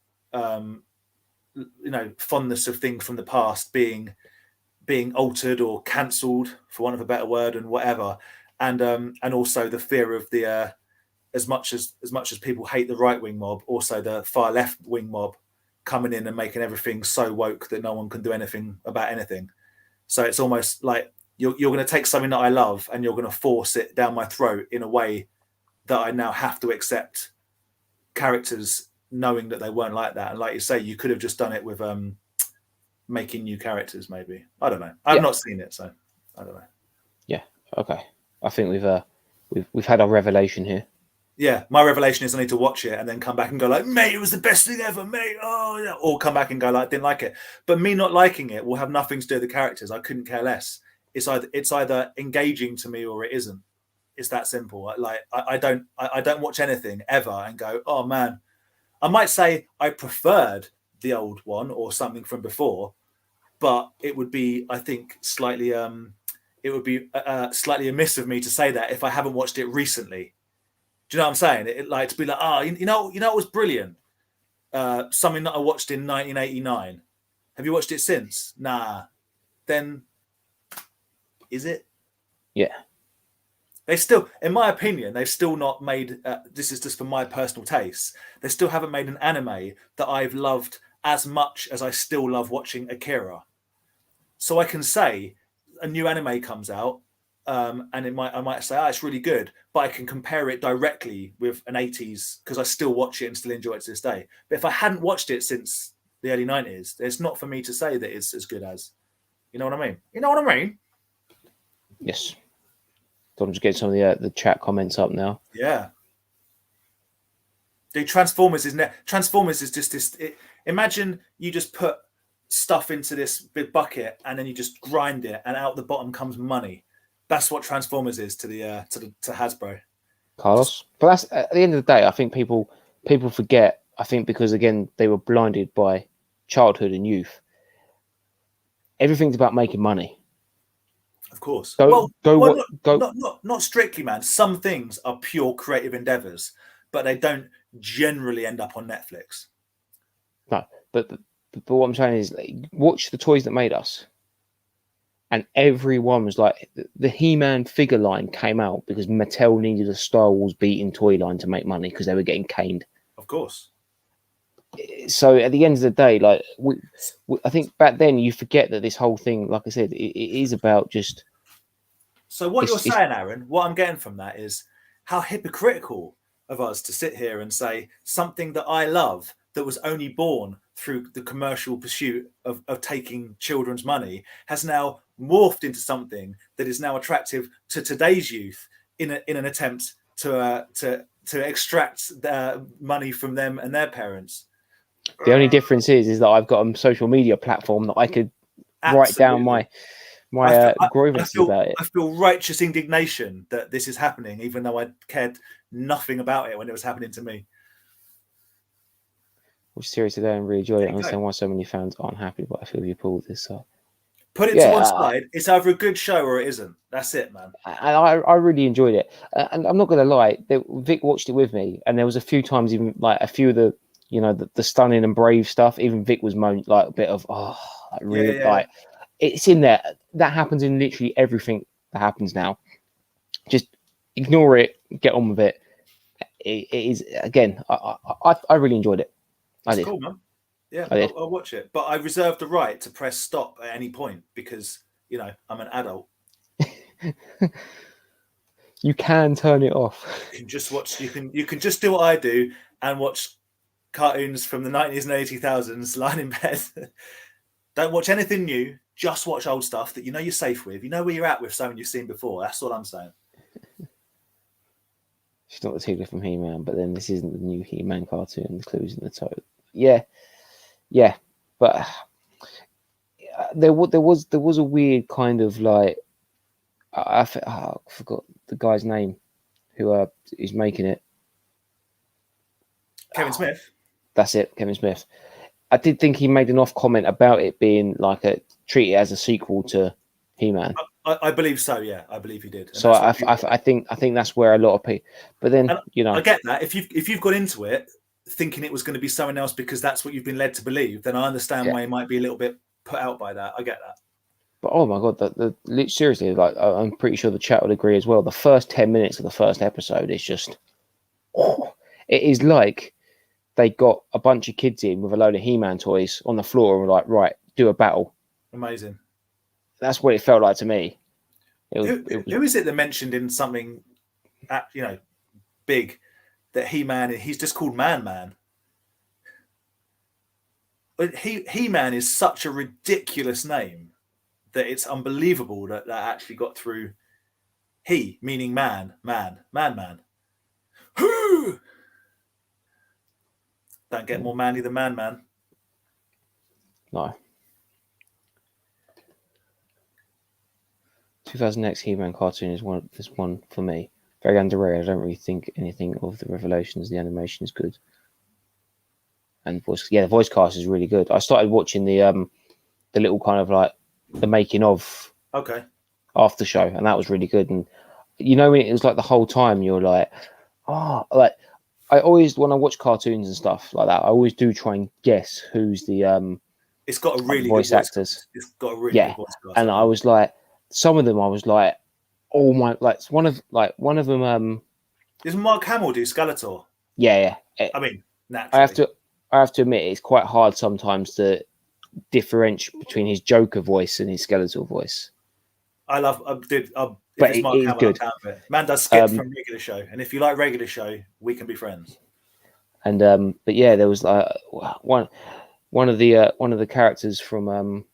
fondness of things from the past being altered or cancelled, for want of a better word, and whatever, and also the fear of the as much as people hate the right wing mob, also the far left wing mob coming in and making everything so woke that no one can do anything about anything. So it's almost like you're going to take something that I love and you're going to force it down my throat in a way that I now have to accept characters knowing that they weren't like that. And like you say, you could have just done it with making new characters, maybe. I don't know. I've not seen it, so I don't know. Yeah. Okay. I think we've had our revelation here. Yeah, my revelation is I need to watch it and then come back and go like, mate, it was the best thing ever, mate. Oh yeah. Or come back and go like, didn't like it. But me not liking it will have nothing to do with the characters. I couldn't care less. It's either engaging to me or it isn't. It's that simple. Like I don't watch anything ever and go, oh man. I might say I preferred the old one or something from before, but it would be, I think, slightly slightly amiss of me to say that if I haven't watched it recently. Do you know what I'm saying? It like to be like, oh, you know, it was brilliant. Something that I watched in 1989. Have you watched it since? Nah. Then, is it? Yeah. They still, in my opinion, they've still not made. This is just for my personal taste. They still haven't made an anime that I've loved as much as I still love watching Akira. So I can say a new anime comes out. And I might say, it's really good, but I can compare it directly with an 80s because I still watch it and still enjoy it to this day. But if I hadn't watched it since the early 90s, it's not for me to say that it's as good as. You know what I mean? You know what I mean? Yes. So I'm just getting some of the chat comments up now. Yeah. Dude, Transformers is just this. Imagine you just put stuff into this big bucket and then you just grind it, and out the bottom comes money. That's what Transformers is to Hasbro. Carlos. But that's at the end of the day, I think people forget, I think because again they were blinded by childhood and youth. Everything's about making money. Of course. Not strictly, man. Some things are pure creative endeavors, but they don't generally end up on Netflix. No, but what I'm saying is, like, watch the Toys That Made Us. And everyone was like, the He-Man figure line came out because Mattel needed a Star Wars beating toy line to make money because they were getting caned. Of course. So at the end of the day, like I think back then you forget that this whole thing, like I said, it is about just. So what you're saying, Aaron, what I'm getting from that is how hypocritical of us to sit here and say something that I love that was only born through the commercial pursuit of taking children's money has now morphed into something that is now attractive to today's youth in an attempt to extract money from them and their parents. The only difference is that I've got a social media platform that I could write down my grievances about it. I feel righteous indignation that this is happening, even though I cared nothing about it when it was happening to me. Watch series today and really enjoyed it. I understand why so many fans aren't happy, but I feel you pulled this. So put it to one side. It's either a good show or it isn't. That's it, man. And I really enjoyed it. And I'm not going to lie, Vic watched it with me, and there was a few times, even like a few of the, you know, the stunning and brave stuff. Even Vic was moaned like a bit of like it's in there. That happens in literally everything that happens now. Just ignore it. Get on with it. It is again. I really enjoyed it. I did. Cool, man. Yeah, I'll watch it. But I reserve the right to press stop at any point because, you know, I'm an adult. You can turn it off. You can just watch. You can just do what I do and watch cartoons from the 90s and 2000s lying in bed. Don't watch anything new. Just watch old stuff that you know you're safe with. You know where you're at with something you've seen before. That's all I'm saying. She's not the Tigger from He-Man, but then this isn't the new He-Man cartoon. The clues in the title. Yeah, but there was a weird kind of like I forgot the guy's name who is making it. Kevin Smith. That's it, Kevin Smith. I did think he made an off comment about it being like treated as a sequel to He-Man. I believe so. Yeah, I believe he did. And so I think that's where a lot of people. But then I get that if you've gone into it thinking it was going to be someone else because that's what you've been led to believe, then I understand why you might be a little bit put out by that. I get that. But oh my god, seriously, like I'm pretty sure the chat would agree as well. The first 10 minutes of the first episode is just, it is like they got a bunch of kids in with a load of He-Man toys on the floor and were like, right, do a battle. Amazing. That's what it felt like to me. Who is it that mentioned in something, big, that He-Man, he's just called Man? But He-Man is such a ridiculous name that it's unbelievable that actually got through. He, meaning man. Don't get more manly than man. No. 2000X He-Man cartoon is one for me. Very underrated. I don't really think anything of the Revelations. The animation is good, and the voice cast is really good. I started watching the little kind of like the making of after show, and that was really good. And when it was like the whole time you're like, like I always, when I watch cartoons and stuff like that, I always do try and guess who's the it's got a really voice good actors. It's got a really good voice cast. And I was like, some of them I was like, oh my, like one of them does Mark Hamill do Skeletor? Yeah. I mean, naturally. I have to admit it's quite hard sometimes to differentiate between his Joker voice and his Skeletor voice. But it's Mark Hamill, good. Man does skip from regular show, and if you like regular show, we can be friends. And but yeah, there was like one of the characters from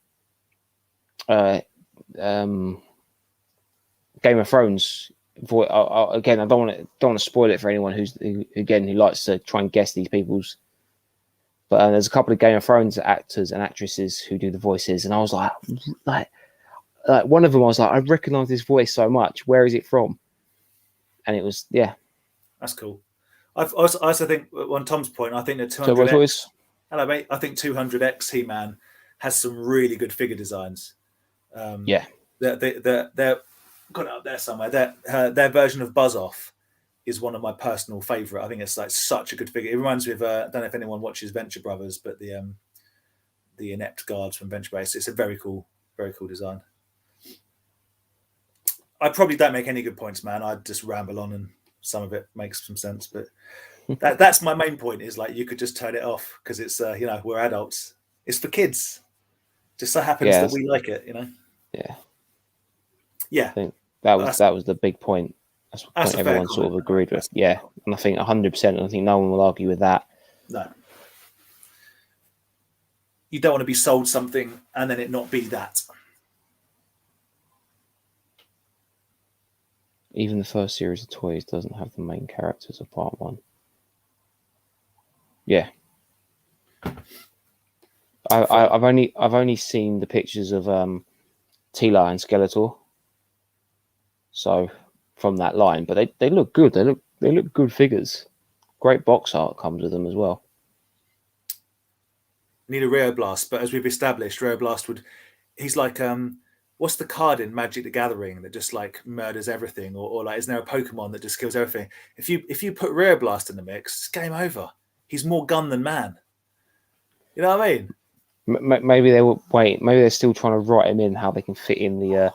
Game of Thrones. Again, I don't want to spoil it for anyone who likes to try and guess these people's. But there's a couple of Game of Thrones actors and actresses who do the voices, and I was like one of them, I was like, I recognize this voice so much. Where is it from? And it was, that's cool. I also think, on Tom's point, I think that 200X. Hello, mate. I think 200X He-Man has some really good figure designs. They're got it up there somewhere. Their version of Buzz Off is one of my personal favorite. I think it's like such a good figure. It reminds me of I don't know if anyone watches Venture Brothers, but the inept guards from Venture Brothers. It's a very cool design. I probably don't make any good points, man. I just ramble on, and some of it makes some sense. But that's my main point. Is like you could just turn it off because it's we're adults. It's for kids. Just so happens that we like it, Yeah. I think that was the big point. That's the point everyone sort of agreed with. Yeah, and I think 100%. I think no one will argue with that. No. You don't want to be sold something and then it not be that. Even the first series of toys doesn't have the main characters of part one. Yeah. I've only seen the pictures of Tila and Skeletor. So from that line, but they look good. They look good figures. Great box art comes with them as well. Need a Rio Blast, but as we've established, Rio Blast he's like what's the card in Magic the Gathering that just like murders everything, or like isn't there a Pokemon that just kills everything? If you put Rio Blast in the mix, it's game over. He's more gun than man. You know what I mean? Maybe they will wait. Maybe they're still trying to write him in how they can fit in the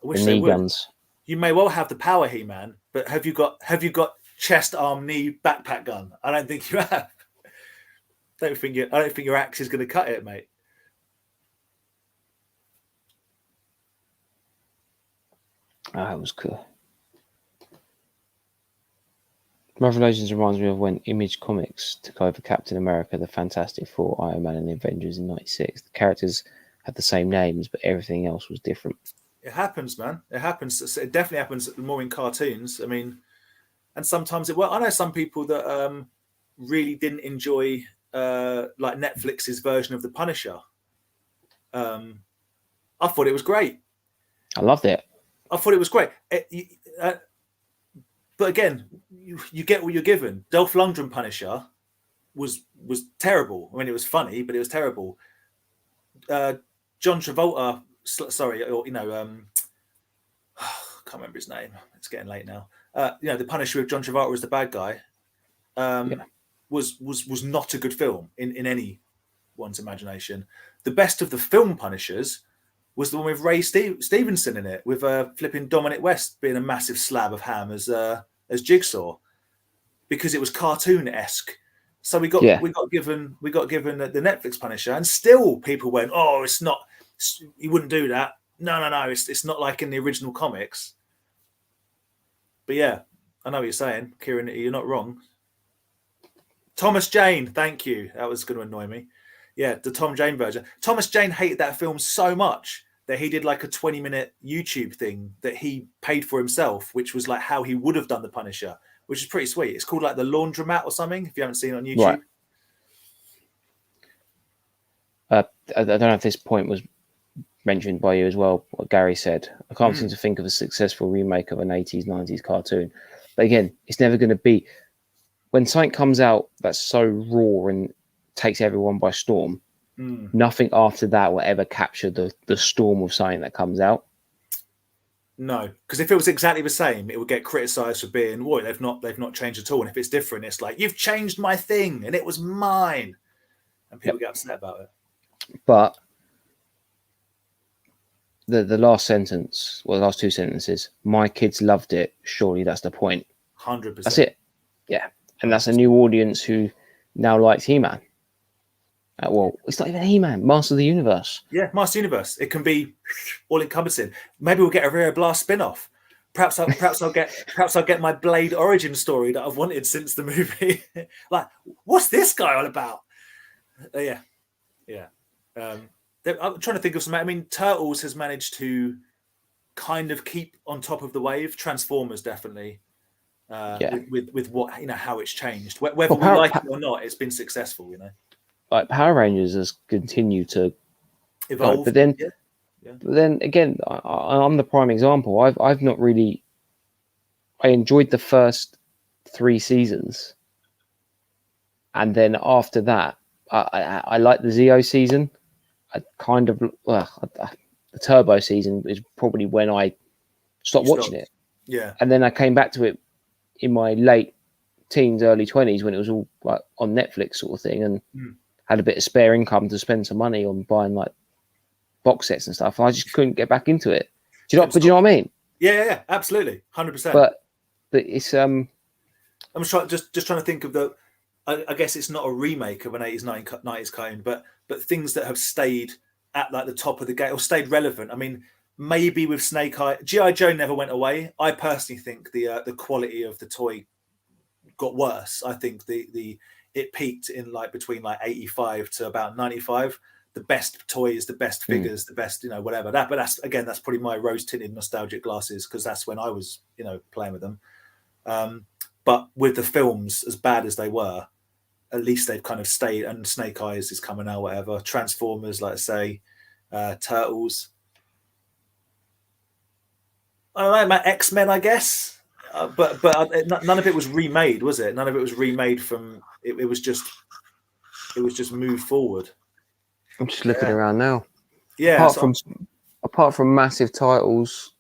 knee guns. You may well have the power He-Man, but have you got chest, arm, knee, backpack gun? I don't think you have. I don't think your axe is going to cut it, mate. That was cool. Revelations reminds me of when Image Comics took over Captain America, the Fantastic Four, Iron Man, and the Avengers in '96. The characters had the same names, but everything else was different. It happens, man. It happens. It definitely happens more in cartoons. I mean, and sometimes I know some people that really didn't enjoy like Netflix's version of The Punisher. I thought it was great. I loved it. I thought it was great. but again, you get what you're given. Dolph Lundgren Punisher was terrible. I mean, it was funny, but it was terrible. John Travolta, sorry, or I can't remember his name. It's getting late now. The Punisher with John Travolta was the bad guy. Was not a good film in anyone's imagination. The best of the film Punishers was the one with Ray Stevenson in it, with flipping Dominic West being a massive slab of ham as Jigsaw, because it was cartoon-esque. So we got given the Netflix Punisher, and still people went, "Oh, it's not. You wouldn't do that." No. It's not like in the original comics. But yeah, I know what you're saying, Kieran. You're not wrong. Thomas Jane, thank you. That was going to annoy me. Yeah, the Tom Jane version. Thomas Jane hated that film so much that he did like a 20-minute YouTube thing that he paid for himself, which was like how he would have done the Punisher, which is pretty sweet. It's called like The Laundromat or something, if you haven't seen it on YouTube. Right. I don't know if this point was mentioned by you as well, what Gary said. I can't seem to think of a successful remake of an 80s, 90s cartoon. But again, it's never going to be... When something comes out that's so raw and takes everyone by storm, nothing after that will ever capture the storm of something that comes out. No, because if it was exactly the same, it would get criticised for being, "Boy, they've not changed at all." And if it's different, it's like, "You've changed my thing, and it was mine," and people get upset about it. But the last sentence, well, the last two sentences, "My kids loved it. Surely that's the point." 100%. That's it. Yeah. And that's a new audience who now likes He-Man. Well, it's not even He-Man, Master of the Universe. Yeah, Master Universe. It can be all-encompassing. Maybe we'll get a Rare Blast spin-off. Perhaps I'll get my Blade origin story that I've wanted since the movie. Like, what's this guy all about? Yeah. I'm trying to think of some. I mean, Turtles has managed to kind of keep on top of the wave. Transformers definitely. With what how it's changed, whether we like it or not, it's been successful. Like Power Rangers has continued to evolve, but then again, I'm the prime example. I've not really. I enjoyed the first 3 seasons, and then after that, I like the Zeo season. I kind of the Turbo season is probably when I stopped watching it. Yeah, and then I came back to it in my late teens, early 20s, when it was all like on Netflix sort of thing, and had a bit of spare income to spend some money on buying like box sets and stuff. I just couldn't get back into it. Do you know what I mean? Yeah, absolutely, 100%. But it's I'm trying to think of the. I guess it's not a remake of an 80s, 90s cartoon, but things that have stayed at like the top of the game or stayed relevant. I mean, maybe with Snake Eye, G.I. Joe never went away. I personally think the quality of the toy got worse. I think it peaked in like between like 85 to about 95. The best toys, the best figures, the best whatever. But that's probably my rose tinted nostalgic glasses, because that's when I was playing with them. But with the films, as bad as they were, at least they've kind of stayed. And Snake Eyes is coming out, whatever. Transformers, like I say, Turtles. I don't know, my X-Men, I guess, but none of it was remade, was it? None of it was remade from. It was just moved forward. I'm just looking around now. Yeah. Apart from massive titles,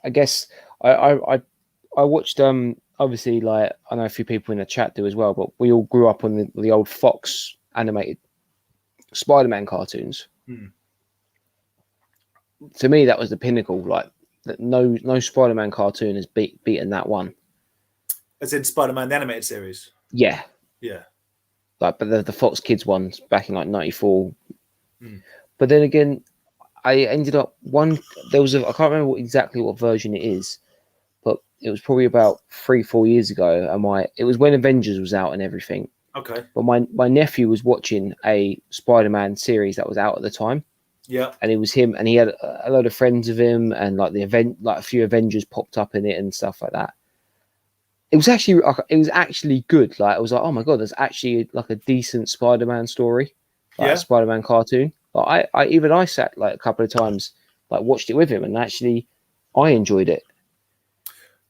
I guess I watched obviously, like, I know a few people in the chat do as well, but we all grew up on the old Fox animated Spider-Man cartoons. To me, that was the pinnacle. Like, that no Spider-Man cartoon has beaten that one. As in Spider-Man the animated series. Yeah. Like, but the Fox Kids ones back in like '94. But then again, I ended up there was I can't remember exactly what version it is, but it was probably about 3-4 years ago, and it was when Avengers was out and everything. Okay. But my nephew was watching a Spider-Man series that was out at the time. Yeah. And it was him, and he had a lot of friends of him, and like a few Avengers popped up in it and stuff like that. It was actually good. Like, I was like, oh my god, there's actually like a decent Spider-Man story, like a Spider-Man cartoon. Like, I sat like a couple of times, like watched it with him, and actually I enjoyed it.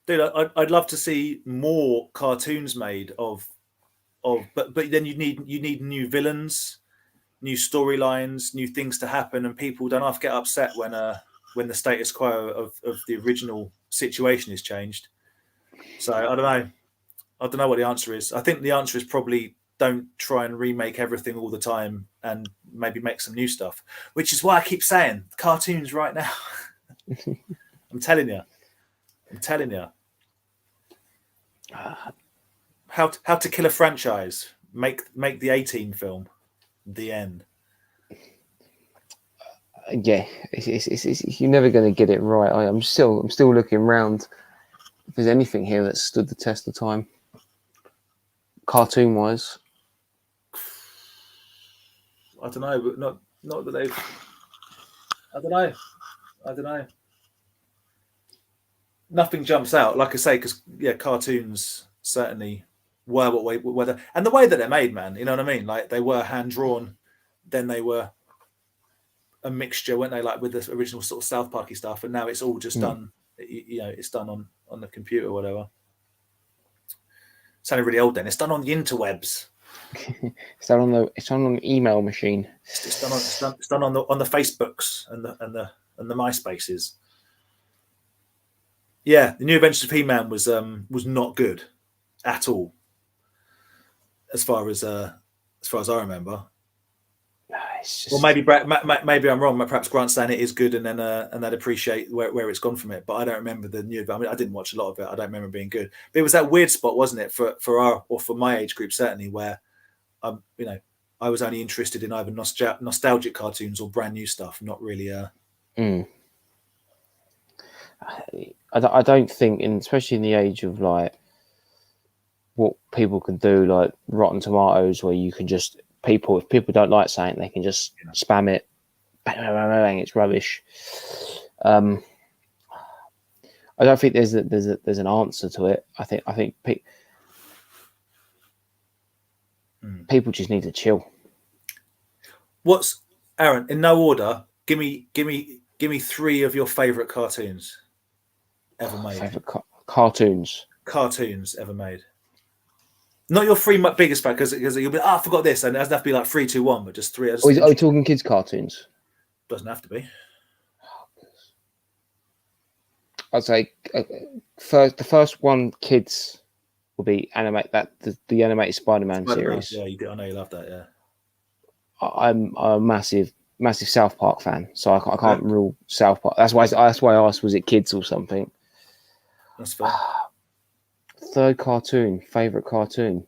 dude, I'd love to see more cartoons made but then you need new villains, new storylines, new things to happen, and people don't have to get upset when the status quo of the original situation is changed. So I don't know what the answer is. I think the answer is probably don't try and remake everything all the time, and maybe make some new stuff. Which is why I keep saying cartoons right now. I'm telling you. How to kill a franchise? Make the 18 film. The end. Yeah, it's, you're never going to get it right. I'm still looking around if there's anything here that stood the test of time, cartoon wise. I don't know, but not that they've. I don't know. Nothing jumps out, like I say, because cartoons certainly were and the way that they're made, man. You know what I mean? Like they were hand drawn, then they were a mixture, weren't they? Like with the original sort of South Parky stuff, and now it's all just done. It's done on the computer or whatever. Sounded really old then. It's done on the interwebs. It's done on the email machine. It's done on the Facebooks and the MySpaces. Yeah, the New Adventures of He-Man was not good at all, as far as I remember. Well, maybe I'm wrong. Perhaps Grant's saying it is good, and then they'd appreciate where it's gone from it. But I don't remember the new. I mean, I didn't watch a lot of it. I don't remember being good. But it was that weird spot, wasn't it, for my age group certainly, where I was only interested in either nostalgic cartoons or brand new stuff, not really. I don't think, especially in the age of like what people can do, like Rotten Tomatoes, where you can just if people don't like something, they can just spam it, bang, bang, bang, bang, it's rubbish. I don't think there's an answer to it. I think people just need to chill. What's Aaron? In no order, give me 3 of your favourite cartoons ever made. Favorite cartoons ever made. Not your 3 biggest fan, because you'll be I forgot this, and it doesn't have to be like 3, 2, 1, but just 3. Are we talking kids cartoons? Doesn't have to be. I'd say the first one, kids, will be the animated Spider-Man series. Yeah, you did. I know you love that. Yeah, I'm a massive South Park fan, so I can't rule South Park. That's why I asked, was it kids or something? That's fair. Third favorite cartoon.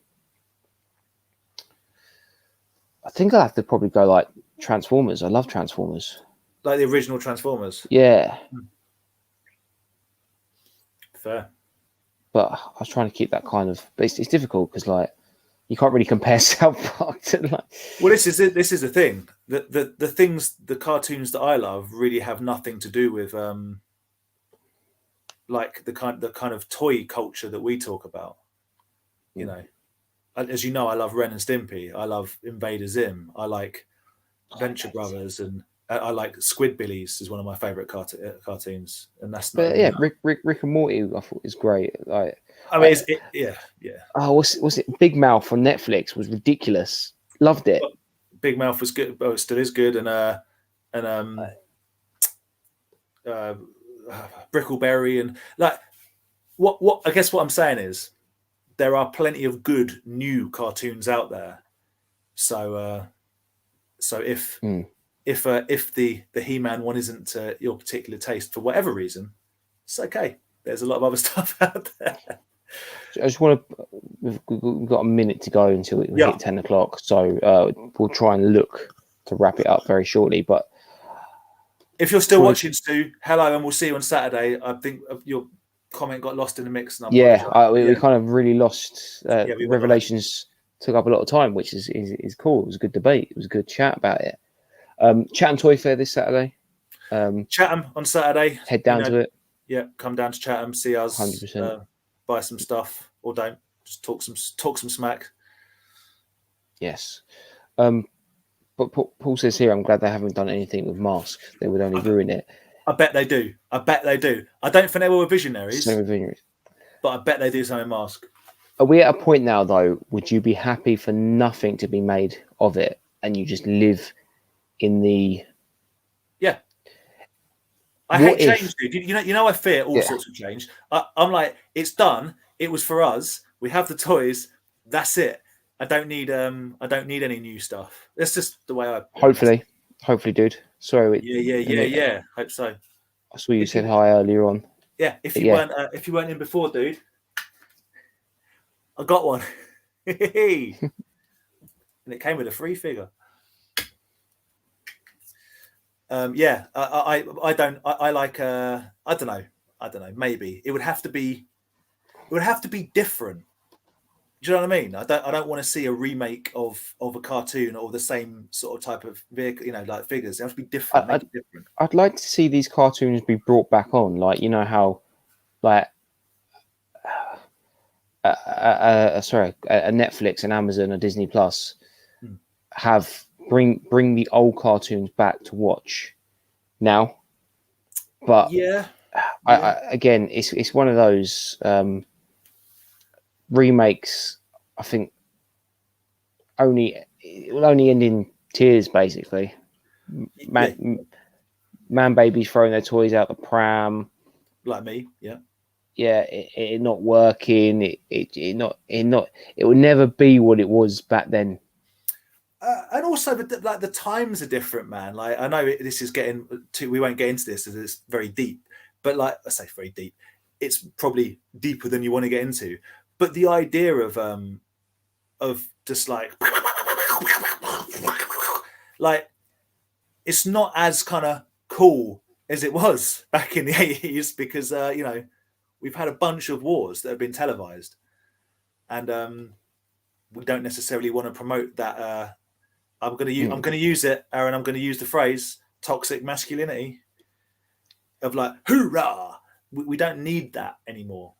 I think I'll have to probably go like Transformers. I love Transformers. Like the original Transformers. Yeah. Fair. But I was trying to keep that kind of. But it's difficult because like you can't really compare South Park to like. Well, this is the thing. The cartoons that I love really have nothing to do with like the kind of toy culture that we talk about. You know, as you know, I love Ren and Stimpy. I love Invader Zim. I like Venture Brothers, and I like Squidbillies is one of my favorite cartoons. And that's not. But yeah, Rick and Morty I thought was great. Like, I mean, yeah. Oh, what's it? Big Mouth on Netflix was ridiculous. Loved it. Big Mouth was good. Oh, it still is good. And Brickleberry, and like what I guess what I'm saying is there are plenty of good new cartoons out there. So if the He-Man one isn't your particular taste for whatever reason, it's okay. There's a lot of other stuff out there. I just want to. We've got a minute to go until we hit 10 o'clock, so we'll try and look to wrap it up very shortly. But if you're still watching, Stu, hello, and we'll see you on Saturday. I think your comment got lost in the mix. And we kind of really lost. Revelations took up a lot of time, which is cool. It was a good debate. It was a good chat about it. Chatham Toy Fair this Saturday. Chatham on Saturday. Head down to it. Yeah, come down to Chatham, see us, 100%. Buy some stuff, or don't. Just talk some smack. Yes. But Paul says here, I'm glad they haven't done anything with masks. They would only ruin it. I bet they do. I don't think they were visionaries. but I bet they do something mask. Are we at a point now, though? Would you be happy for nothing to be made of it, and you just live in the? Yeah. I hate change, dude. You know, I fear all sorts of change. I'm like, it's done. It was for us. We have the toys. That's it. I don't need any new stuff. That's just the way I. Hopefully, dude. Sorry. Yeah. Hope so. I saw you said hi earlier on. Yeah. If you weren't in before, dude, I got one. And it came with a free figure. Yeah, I don't know. Maybe it would have to be different. Do you know what I mean? I don't want to see a remake of a cartoon or the same sort of type of vehicle, like figures. It has to be different. Make it different. I'd like to see these cartoons be brought back on, like how, like, a Netflix, an Amazon, a Disney Plus have bring the old cartoons back to watch now. But again, it's one of those remakes. I think it will only end in tears, basically. Man babies throwing their toys out the pram, like me. Yeah, it not working. It will never be what it was back then. And also, the times are different, man. Like, I know this is getting to. We won't get into this as it's very deep, but like I say, very deep. It's probably deeper than you want to get into. But the idea of just like it's not as kind of cool as it was back in the 80s because we've had a bunch of wars that have been televised, and we don't necessarily want to promote that. I'm going to use it, Aaron. I'm going to use the phrase toxic masculinity of like hoorah. We don't need that anymore,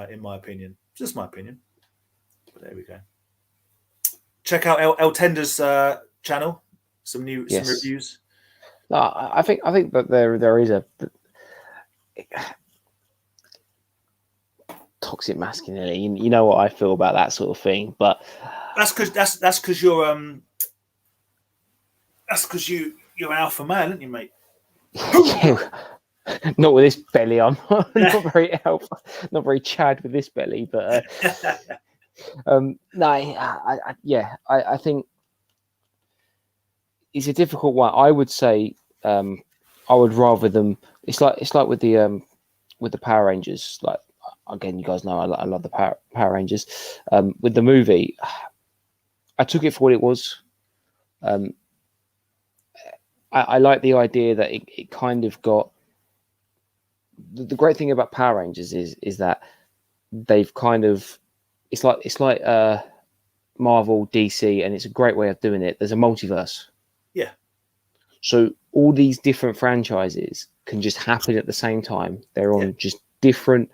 in my opinion. Just my opinion. But there we go. Check out El Tender's channel. Some reviews. No, I think that there is a toxic masculinity. You know what I feel about that sort of thing, but that's because you're alpha male, aren't you, mate? Not with this belly on. Not very alpha, not very Chad with this belly, but I think it's a difficult one. I would say I would rather them. It's like with the Power Rangers. Like, again, you guys know I love the Power Rangers. With the movie, I took it for what it was. I like the idea that it kind of got. The great thing about Power Rangers is that they've kind of it's like Marvel, DC, and it's a great way of doing it. There's a multiverse. Yeah. So all these different franchises can just happen at the same time. They're on just different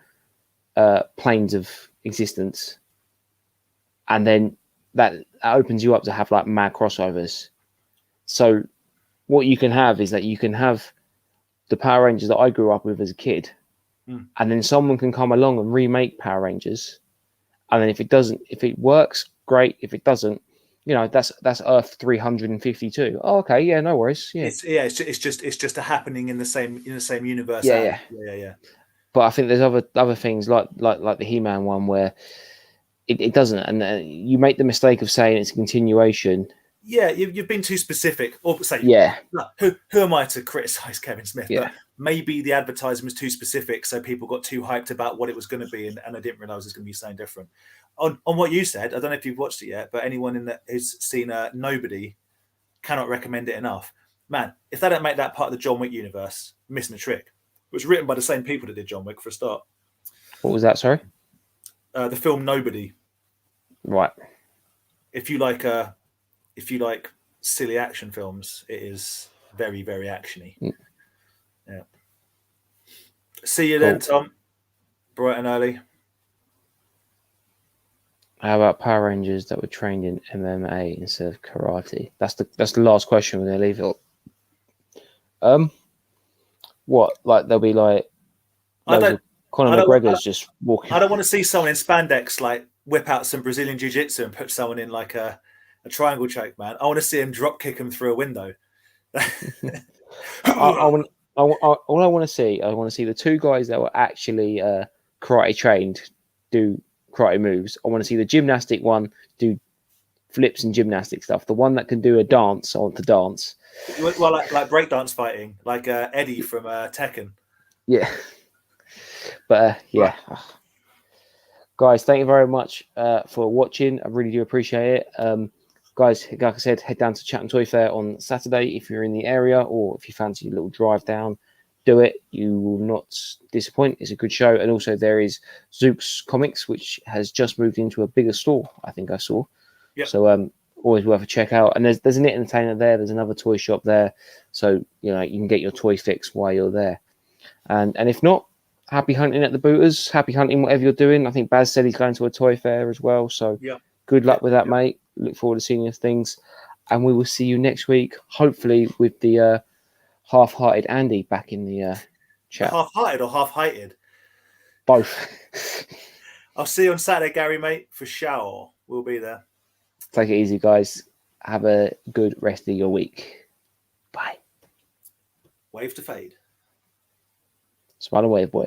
planes of existence, and then that opens you up to have like mad crossovers. So what you can have is that you can have the Power Rangers that I grew up with as a kid, and then someone can come along and remake Power Rangers, and then if it works, great. If it doesn't, that's Earth 352. Oh, okay, yeah, no worries. Yeah, it's just a happening in the same universe. Yeah. But I think there's other things like the He-Man one where it doesn't, and you make the mistake of saying it's a continuation. Yeah, you've been too specific. Or say, who am I to criticize Kevin Smith? Yeah. But maybe the advertising was too specific, so people got too hyped about what it was going to be, and I didn't realize it was going to be something different. On what you said, I don't know if you've watched it yet, but anyone who's seen Nobody cannot recommend it enough. Man, if they don't make that part of the John Wick universe, missing a trick. It was written by the same people that did John Wick for a start. What was that? Sorry. The film Nobody. Right. If you like silly action films, it is very, very actiony. Yeah. See you then, Tom. Bright and early. How about Power Rangers that were trained in MMA instead of karate? That's the last question. We're gonna leave it. What? Like there'll be like Conor I don't, McGregor's just walking. I don't want to see someone in spandex like whip out some Brazilian jiu-jitsu and put someone in like a triangle choke, man. I want to see him drop kick him through a window. All I want to see, I want to see the two guys that were actually karate trained do karate moves. I want to see the gymnastic one do flips and gymnastic stuff. The one that can do a dance, I want to dance. Well, like breakdance fighting, like Eddie from Tekken. Yeah. But yeah. Right. Guys, thank you very much for watching. I really do appreciate it. Guys, like I said, head down to Chatham Toy Fair on Saturday if you're in the area, or if you fancy a little drive down, do it. You will not disappoint. It's a good show. And also there is Zook's Comics, which has just moved into a bigger store, I think I saw. Yep. So always worth a check out. And there's an entertainer there. There's another toy shop there. So, you know, you can get your toy fix while you're there. And if not, happy hunting at the Booters. Happy hunting whatever you're doing. I think Baz said he's going to a toy fair as well. So good luck with that, mate. Look forward to seeing your things. And we will see you next week, hopefully with the half-hearted Andy back in the chat. Half-hearted or half-heighted? Both. I'll see you on Saturday, Gary, mate, for sure. We'll be there. Take it easy, guys. Have a good rest of your week. Bye. Wave to fade. Smile and wave, boys.